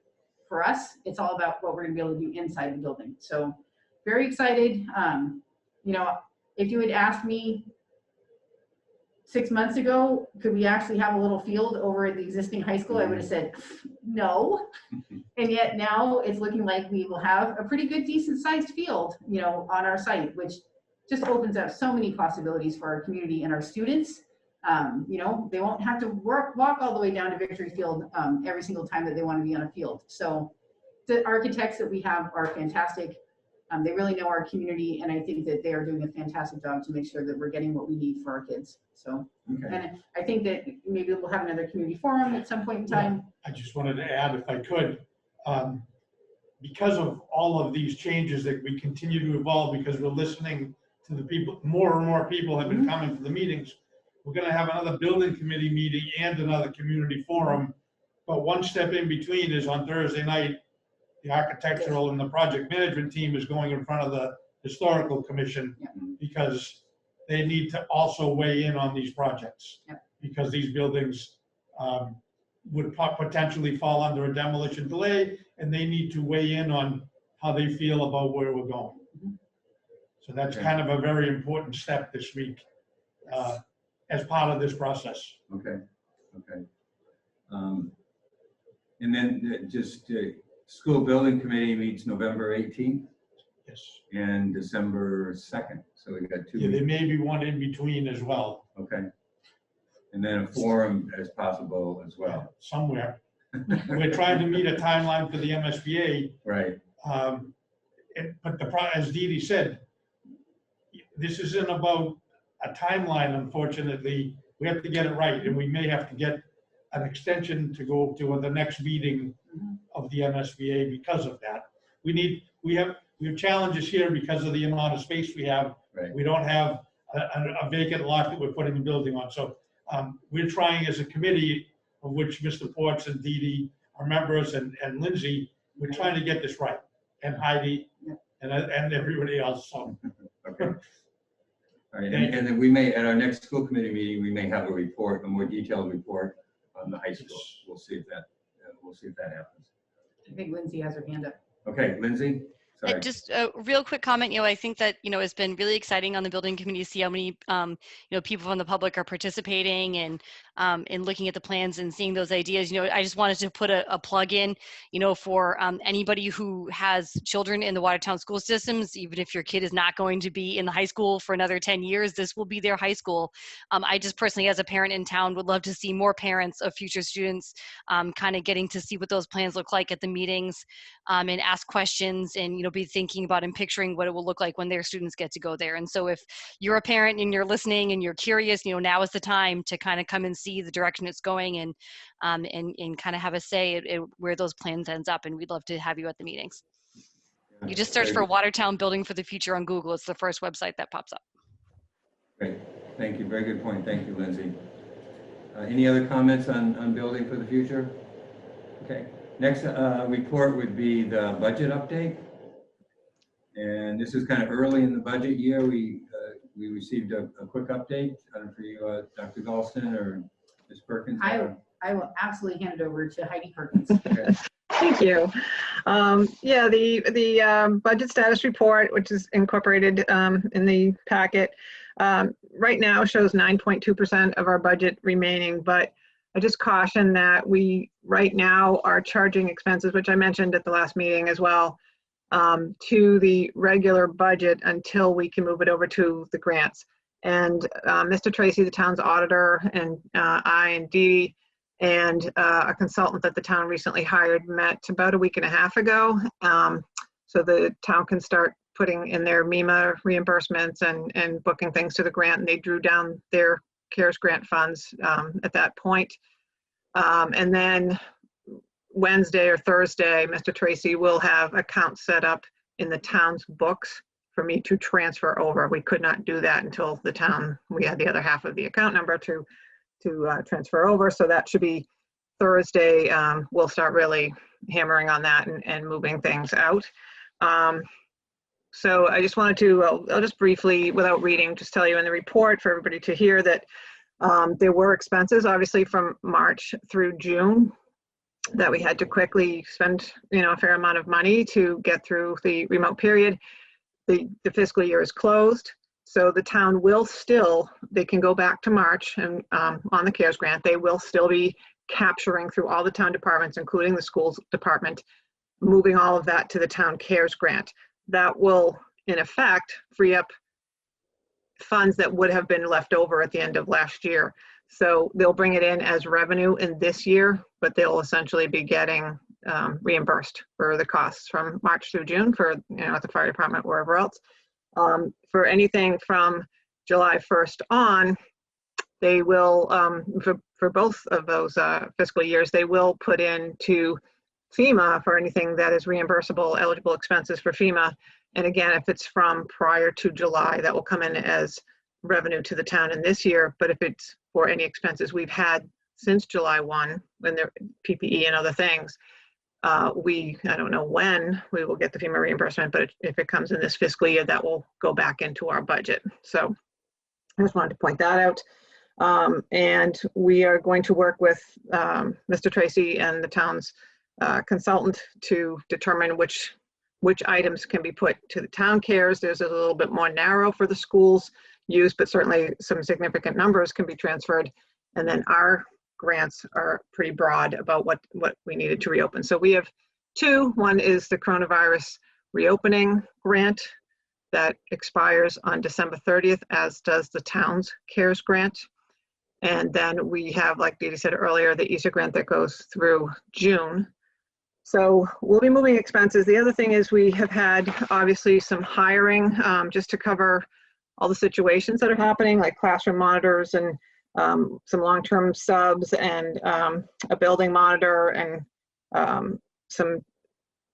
for us, it's all about what we're going to be able to do inside the building. So very excited. If you had asked me 6 months ago, could we actually have a little field over at the existing high school? I would have said no. And yet now it's looking like we will have a pretty good, decent sized field, on our site, which just opens up so many possibilities for our community and our students. They won't have to walk all the way down to Victory Field every single time that they want to be on a field. So the architects that we have are fantastic. They really know our community, and I think that they are doing a fantastic job to make sure that we're getting what we need for our kids. So,
Okay.
and I think that maybe we'll have another community forum at some point in time.
I just wanted to add, if I could, because of all of these changes that we continue to evolve, because we're listening to the people, more and more people have been coming to the meetings. We're going to have another building committee meeting and another community forum. But one step in between is on Thursday night, the architectural and the project management team is going in front of the historical commission because they need to also weigh in on these projects. Because these buildings would potentially fall under a demolition delay, and they need to weigh in on how they feel about where we're going. So that's kind of a very important step this week as part of this process.
Okay. And then school building committee meets November 18th
Yes.
and December 2nd. So we got 2
Yeah, there
weeks.
may be one in between as well.
Okay. And then a forum as possible as well.
Somewhere. We're trying to meet a timeline for the MSBA.
Right.
But as Dee Dee said, this isn't about a timeline, unfortunately. We have to get it right, and we may have to get an extension to go to the next meeting of the MSBA because of that. We have challenges here because of the amount of space we have.
Right.
We don't have a vacant lot that we're putting the building on. So we're trying as a committee, of which Mr. Ports and Dee Dee are members, and Lindsay, we're trying to get this right, and Heidi and everybody else. So.
Okay. All right, and then we may, at our next school committee meeting, we may have a report, a more detailed report on the high school. We'll see if that happens.
I think Lindsay has her hand up.
Okay, Lindsay. Sorry.
Just a real quick comment, I think that, it's been really exciting on the building committee to see how many, people from the public are participating and looking at the plans and seeing those ideas. I just wanted to put a plug in, for anybody who has children in the Watertown school systems, even if your kid is not going to be in the high school for another 10 years, this will be their high school. I just personally, as a parent in town, would love to see more parents of future students kind of getting to see what those plans look like at the meetings and ask questions and, be thinking about and picturing what it will look like when their students get to go there. And so if you're a parent and you're listening and you're curious, now is the time to kind of come and see the direction it's going and kind of have a say at where those plans ends up. And we'd love to have you at the meetings. You just search for Watertown Building for the Future on Google. It's the first website that pops up.
Great. Thank you. Very good point. Thank you, Lindsay. Any other comments on building for the future? Okay. Next report would be the budget update. And this is kind of early in the budget year. We received a quick update. I don't know for you, Dr. Galston or Ms. Perkins.
I will absolutely hand it over to Heidi Perkins.
Okay.
Thank you. The budget status report, which is incorporated in the packet, right now shows 9.2% of our budget remaining, but I just caution that we right now are charging expenses, which I mentioned at the last meeting as well, to the regular budget until we can move it over to the grants. And Mr. Tracy, the town's auditor, and I and Dee and a consultant that the town recently hired met about a week and a half ago. So the town can start putting in their MEMA reimbursements and booking things to the grant. And they drew down their CARES grant funds at that point. And then Wednesday or Thursday, Mr. Tracy will have accounts set up in the town's books for me to transfer over. We could not do that until the town, we had the other half of the account number to transfer over. So that should be Thursday. We'll start really hammering on that and moving things out. So I just wanted to, I'll just briefly, without reading, just tell you in the report for everybody to hear that there were expenses, obviously, from March through June that we had to quickly spend, a fair amount of money to get through the remote period. The fiscal year is closed, so the town will still, they can go back to March and on the CARES grant, they will still be capturing through all the town departments, including the schools department, moving all of that to the town CARES grant. That will, in effect, free up funds that would have been left over at the end of last year. So they'll bring it in as revenue in this year, but they'll essentially be getting reimbursed for the costs from March through June for, at the fire department, wherever else. For anything from July 1st on, they will, for both of those fiscal years, they will put into FEMA for anything that is reimbursable, eligible expenses for FEMA. And again, if it's from prior to July, that will come in as revenue to the town in this year. But if it's for any expenses we've had since July 1, when they're PPE and other things, I don't know when we will get the FEMA reimbursement, but if it comes in this fiscal year, that will go back into our budget. So I just wanted to point that out. And we are going to work with Mr. Tracy and the town's consultant to determine which items can be put to the town CARES. There's a little bit more narrow for the schools use, but certainly some significant numbers can be transferred. And then our grants are pretty broad about what we needed to reopen. So we have two. One is the coronavirus reopening grant that expires on December 30th, as does the town's CARES grant. And then we have, like Dee Dee said earlier, the Easter grant that goes through June. So we'll be moving expenses. The other thing is we have had obviously some hiring just to cover all the situations that are happening, like classroom monitors and some long-term subs and a building monitor and some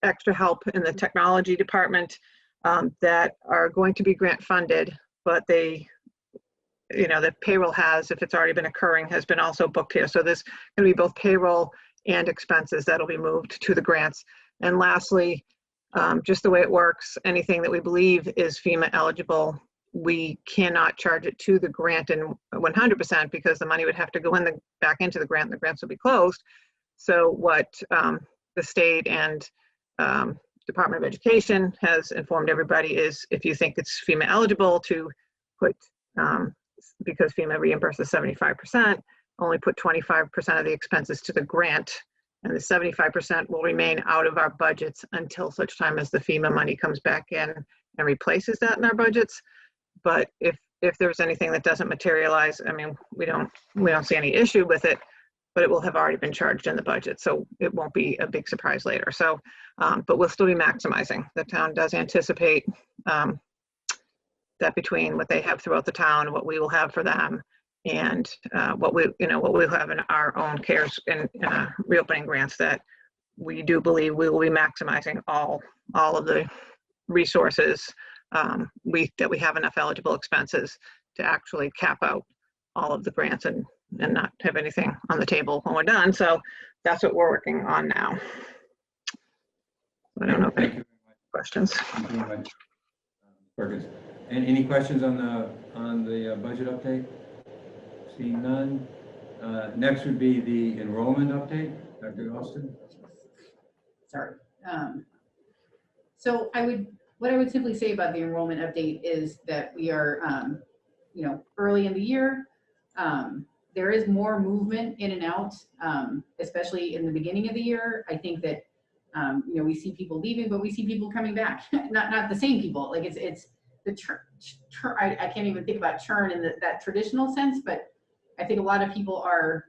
extra help in the technology department that are going to be grant funded, but they, the payroll has, if it's already been occurring, has been also booked here. So there's going to be both payroll and expenses that'll be moved to the grants. And lastly, just the way it works, anything that we believe is FEMA eligible, we cannot charge it to the grant in 100% because the money would have to go back into the grant and the grants will be closed. So what the state and Department of Education has informed everybody is if you think it's FEMA eligible to put, because FEMA reimburses 75%, only put 25% of the expenses to the grant, and the 75% will remain out of our budgets until such time as the FEMA money comes back in and replaces that in our budgets. But if there's anything that doesn't materialize, I mean, we don't see any issue with it, but it will have already been charged in the budget, so it won't be a big surprise later. So, but we'll still be maximizing. The town does anticipate that between what they have throughout the town, what we will have for them, and what we'll have in our own CARES and reopening grants, that we do believe we will be maximizing all of the resources that we have enough eligible expenses to actually cap out all of the grants and not have anything on the table when we're done. So that's what we're working on now. I don't know if any questions.
Thank you very much, Perkins. And any questions on the budget update? Seeing none. Next would be the enrollment update. Dr. Austin.
Sorry. So what I would simply say about the enrollment update is that we are, early in the year. There is more movement in and out, especially in the beginning of the year. I think that, we see people leaving, but we see people coming back. not the same people. Like it's the churn. I can't even think about churn in that traditional sense, but I think a lot of people are,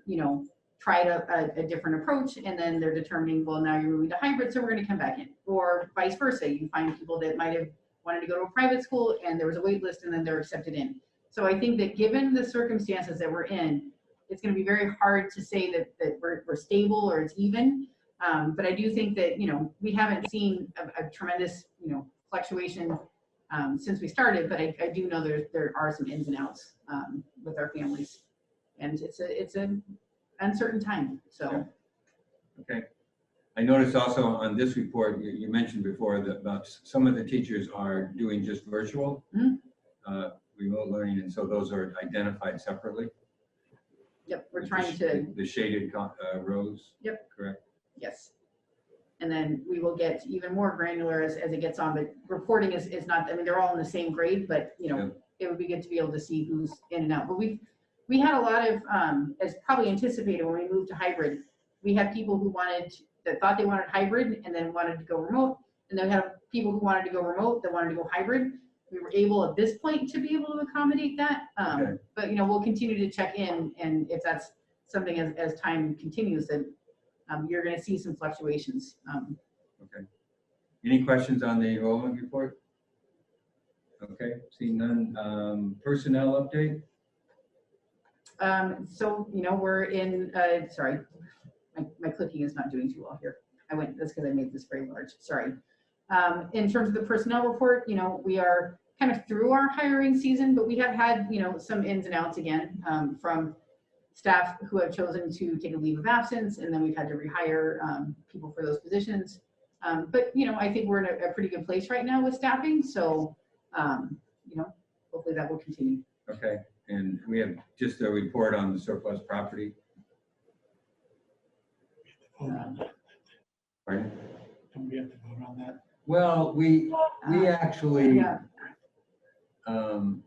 tried a different approach, and then they're determining, well, now you're moving to hybrid, so we're going to come back in, or vice versa. You find people that might have wanted to go to a private school and there was a wait list and then they're accepted in. So I think that given the circumstances that we're in, it's going to be very hard to say that we're stable or it's even. But I do think that, we haven't seen a tremendous, fluctuation since we started, but I do know there are some ins and outs with our families. And it's an uncertain time, so.
Okay. I noticed also on this report, you mentioned before that about some of the teachers are doing just virtual, remote learning, and so those are identified separately.
Yep, we're trying to.
The shaded rows.
Yep.
Correct.
Yes. And then we will get even more granular as it gets on, but reporting is not, I mean, they're all in the same grade, but it would be good to be able to see who's in and out. But we had a lot of, as probably anticipated when we moved to hybrid, we had people that thought they wanted hybrid and then wanted to go remote. And then we had people who wanted to go remote that wanted to go hybrid. We were able at this point to be able to accommodate that. But we'll continue to check in, and if that's something as time continues, that you're going to see some fluctuations.
Okay. Any questions on the enrollment report? Okay, seeing none. Personnel update?
So, we're in, sorry, my clicking is not doing too well here. That's because I made this very large, sorry. In terms of the personnel report, we are kind of through our hiring season, but we have had, some ins and outs again from staff who have chosen to take a leave of absence, and then we've had to rehire people for those positions. But, I think we're in a pretty good place right now with staffing. So, hopefully that will continue.
Okay. And we have just a report on the surplus property. Pardon?
Don't we have to vote on that?
Well, we actually,
in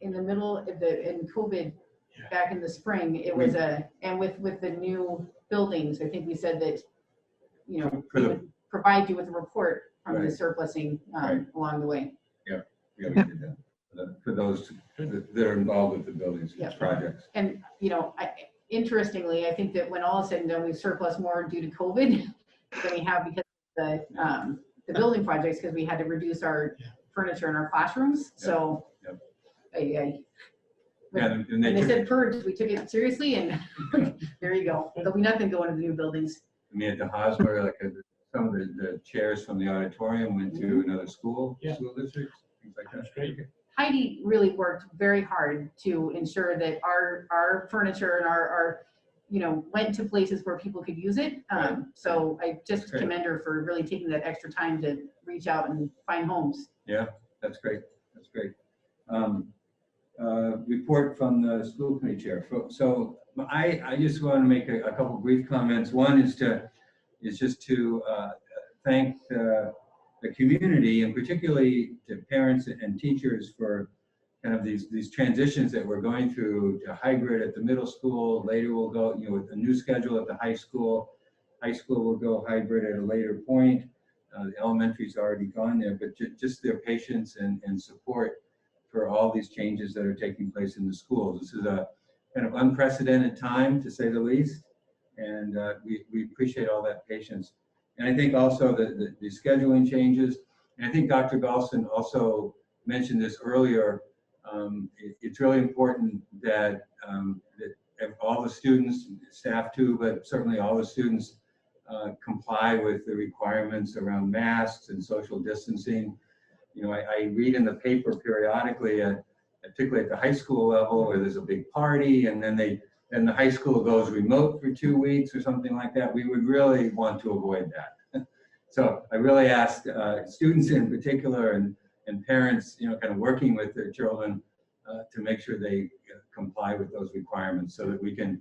the middle of in COVID, back in the spring, it was and with the new buildings, I think we said that, we would provide you with a report from the surplusing along the way.
Yeah, we did that. For those that are involved with the buildings projects.
And, interestingly, I think that when all is said and done, we surplus more due to COVID than we have because of the building projects, because we had to reduce our furniture in our classrooms. So, when they said purge, we took it seriously, and there you go. There'll be nothing going to the new buildings.
I mean, at the Hosmer, some of the chairs from the auditorium went to another school district, things like that.
That's great.
Heidi really worked very hard to ensure that our furniture and our went to places where people could use it. So I just commend her for really taking that extra time to reach out and find homes.
Yeah, that's great. That's great. Report from the school committee chair. So I just want to make a couple brief comments. One is just to thank the community, and particularly to parents and teachers, for kind of these transitions that we're going through to hybrid at the middle school. Later we'll go, with a new schedule at the high school. High school will go hybrid at a later point. The elementary's already gone there, but just their patience and support for all these changes that are taking place in the schools. This is a kind of unprecedented time, to say the least, and we appreciate all that patience. And I think also the scheduling changes, and I think Dr. Galston also mentioned this earlier. It's really important that all the students, staff too, but certainly all the students comply with the requirements around masks and social distancing. I read in the paper periodically, particularly at the high school level, where there's a big party, and then the high school goes remote for 2 weeks or something like that. We would really want to avoid that. So I really ask students in particular and parents, kind of working with their children to make sure they comply with those requirements, so that we can,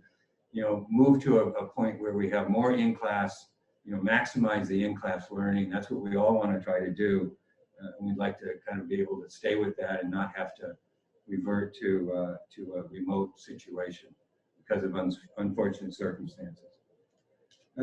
move to a point where we have more in-class, maximize the in-class learning. That's what we all want to try to do. And we'd like to kind of be able to stay with that and not have to revert to a remote situation because of unfortunate circumstances.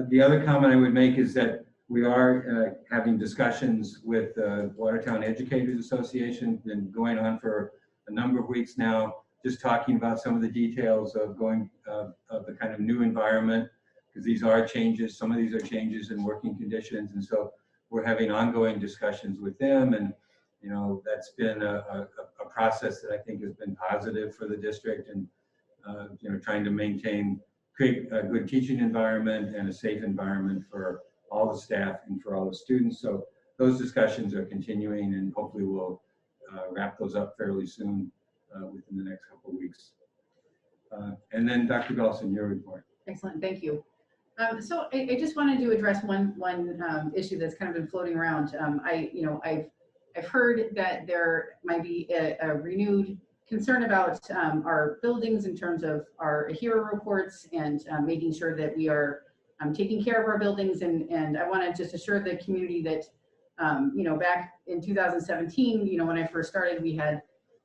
The other comment I would make is that we are having discussions with the Watertown Educators Association, been going on for a number of weeks now, just talking about some of the details of the kind of new environment, because these are changes. Some of these are changes in working conditions, and so we're having ongoing discussions with them, and You know, that's been a process that I think has been positive for the district, and you know, trying to create a good teaching environment and a safe environment for all the staff and for all the students. So those discussions are continuing, and hopefully we'll wrap those up fairly soon within the next couple of weeks. And then Dr. Galson, your report.
Excellent, thank you. So I just wanted to address one issue that's kind of been floating around. I've heard that there might be a renewed concern about our buildings in terms of our HERO reports and making sure that we are taking care of our buildings. And I want to just assure the community that, back in 2017, when I first started, we had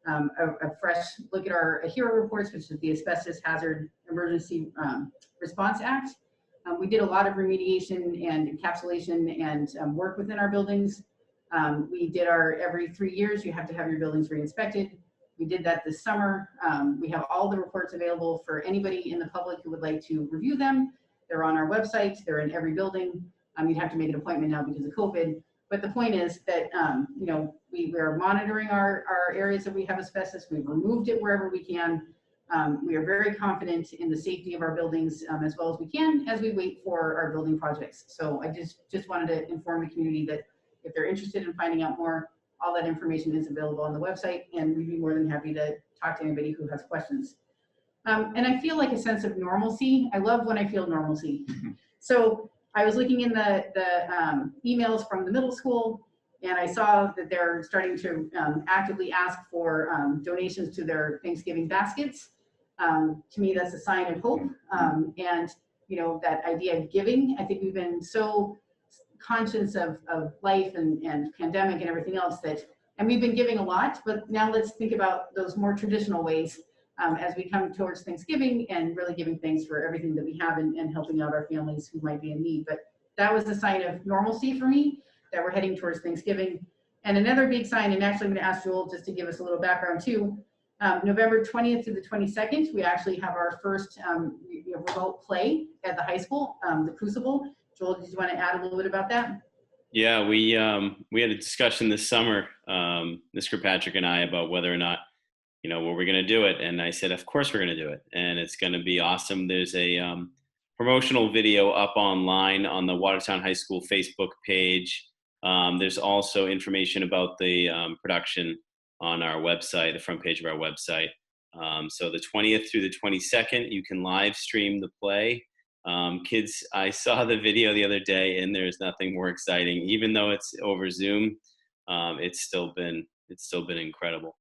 a fresh look at our HERO reports, which is the Asbestos Hazard Emergency Response Act. We did a lot of remediation and encapsulation and work within our buildings. We did our every 3 years, you have to have your buildings re-inspected. We did that this summer. We have all the reports available for anybody in the public who would like to review them. They're on our website. They're in every building. You'd have to make an appointment now because of COVID. But the point is that, we are monitoring our areas that we have asbestos. We've removed it wherever we can. We are very confident in the safety of our buildings as well as we can as we wait for our building projects. So I just wanted to inform the community that if they're interested in finding out more, all that information is available on the website, and we'd be more than happy to talk to anybody who has questions. And I feel like a sense of normalcy. I love when I feel normalcy. So I was looking in the emails from the middle school, and I saw that they're starting to actively ask for donations to their Thanksgiving baskets. To me, that's a sign of hope. And, that idea of giving, I think we've been so conscious of life and pandemic and everything else and we've been giving a lot, but now let's think about those more traditional ways as we come towards Thanksgiving and really giving thanks for everything that we have and helping out our families who might be in need. But that was a sign of normalcy for me, that we're heading towards Thanksgiving. And another big sign, and actually I'm going to ask Joel just to give us a little background too, November 20th to the 22nd, we actually have our first remote play at the high school, the Crucible. Joel, did you want to add a little bit about that?
Yeah, we had a discussion this summer, Ms. Kirkpatrick and I, about whether or not, were we going to do it? And I said, of course we're going to do it. And it's going to be awesome. There's a promotional video up online on the Watertown High School Facebook page. There's also information about the production on our website, the front page of our website. So the 20th through the 22nd, you can live stream the play. Kids, I saw the video the other day, and there's nothing more exciting. Even though it's over Zoom, it's still been incredible.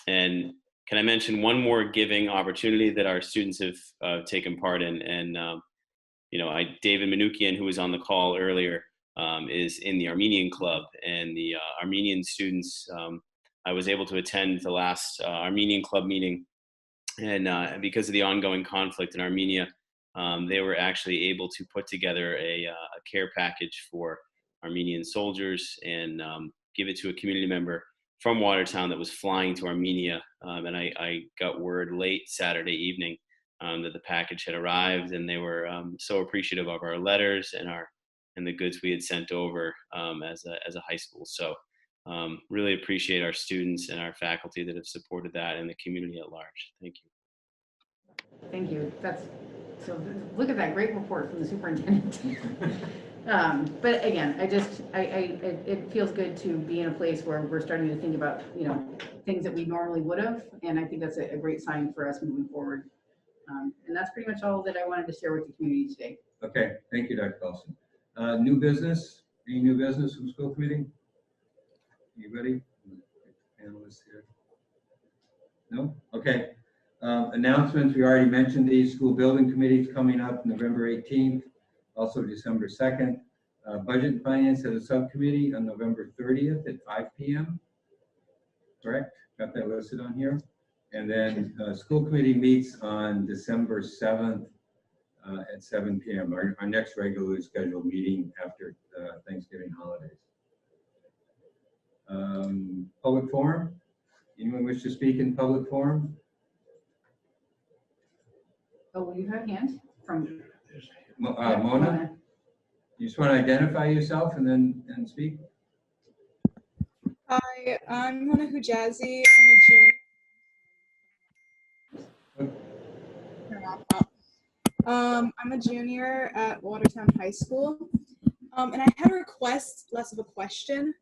And can I mention one more giving opportunity that our students have taken part in? And David Manukian, who was on the call earlier, is in the Armenian Club, and the Armenian students. I was able to attend the last Armenian Club meeting, and because of the ongoing conflict in Armenia, they were actually able to put together a care package for Armenian soldiers and give it to a community member from Watertown that was flying to Armenia. And I got word late Saturday evening that the package had arrived, and they were so appreciative of our letters and the goods we had sent over as a high school. So really appreciate our students and our faculty that have supported that, and the community at large. Thank you.
Thank you. So look at that great report from the superintendent. But again, it feels good to be in a place where we're starting to think about, things that we normally would have. And I think that's a great sign for us moving forward. And that's pretty much all that I wanted to share with the community today.
Okay, thank you, Dr. Carlson. New business? Any new business from school committee? Anybody? Panelists here? No? Okay. Announcements, we already mentioned these. School building committees coming up November 18th, also December 2nd. Budget and Finance has a subcommittee on November 30th at 5 p.m. Correct? Got that listed on here. And then school committee meets on December 7th at 7 p.m. Our next regularly scheduled meeting after Thanksgiving holidays. Public forum. Anyone wish to speak in public forum?
Oh, you have a hand from
Mona. You just want to identify yourself and then speak?
Hi, I'm Mona Hujazi. I'm a junior. I'm a junior at Watertown High School. And I had a request, less of a question.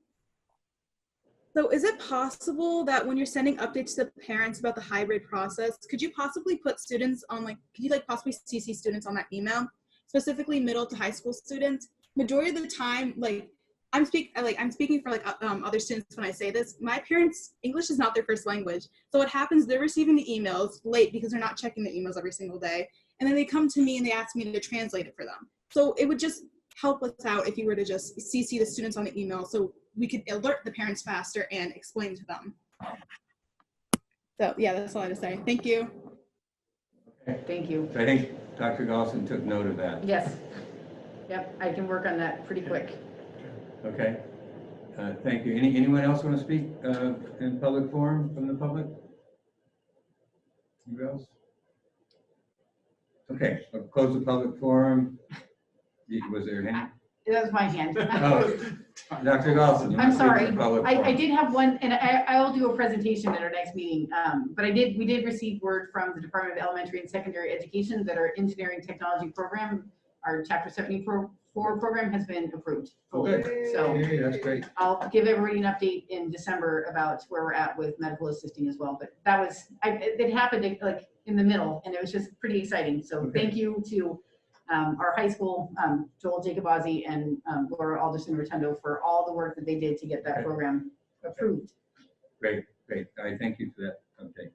So is it possible that when you're sending updates to the parents about the hybrid process, could you possibly put students on could you possibly CC students on that email, specifically middle to high school students? Majority of the time, I'm speaking for other students when I say this. My parents, English is not their first language. So what happens, they're receiving the emails late because they're not checking the emails every single day. And then they come to me and they ask me to translate it for them. So it would just help us out if you were to just CC the students on the email so we could alert the parents faster and explain to them. So yeah, that's all I have to say. Thank you.
Okay.
Thank you.
So I think Dr. Galson took note of that.
Yes. Yep, I can work on that pretty quick.
Okay. Thank you. Anyone else want to speak in public forum from the public? Anybody else? Okay, I'll close the public forum. Was there a hand?
That was my hand.
Oh, Dr. Galson.
I'm sorry. I
I
did have one, and I will do a presentation at our next meeting. But we did receive word from the Department of Elementary and Secondary Education that our engineering technology program, our Chapter 74 program, has been approved.
Okay.
So
Hey, that's great.
I'll give everybody an update in December about where we're at with medical assisting as well. But that was, it happened in the middle, and it was just pretty exciting. So
Okay.
thank you to our high school, Joel Jacobazzi and Laura Alderson Rotundo, for all the work that they did to get that program approved.
Great. I thank you for that. Okay.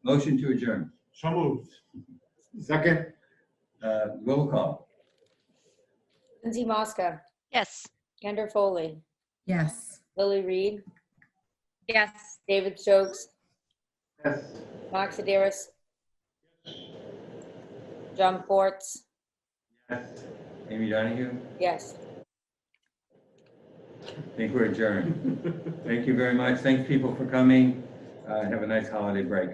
Motion to adjourn.
So moved.
Second. Roll call.
Lindsay Mosca,
Yes.
Kendra Foley,
Yes.
Lily Reed,
Yes.
David Stokes,
Yes.
Mark Sideris, John Ports,
Yes. Amy Donahue.
yes.
I think we're adjourned. Thank you very much. Thanks people for coming. Have a nice holiday break.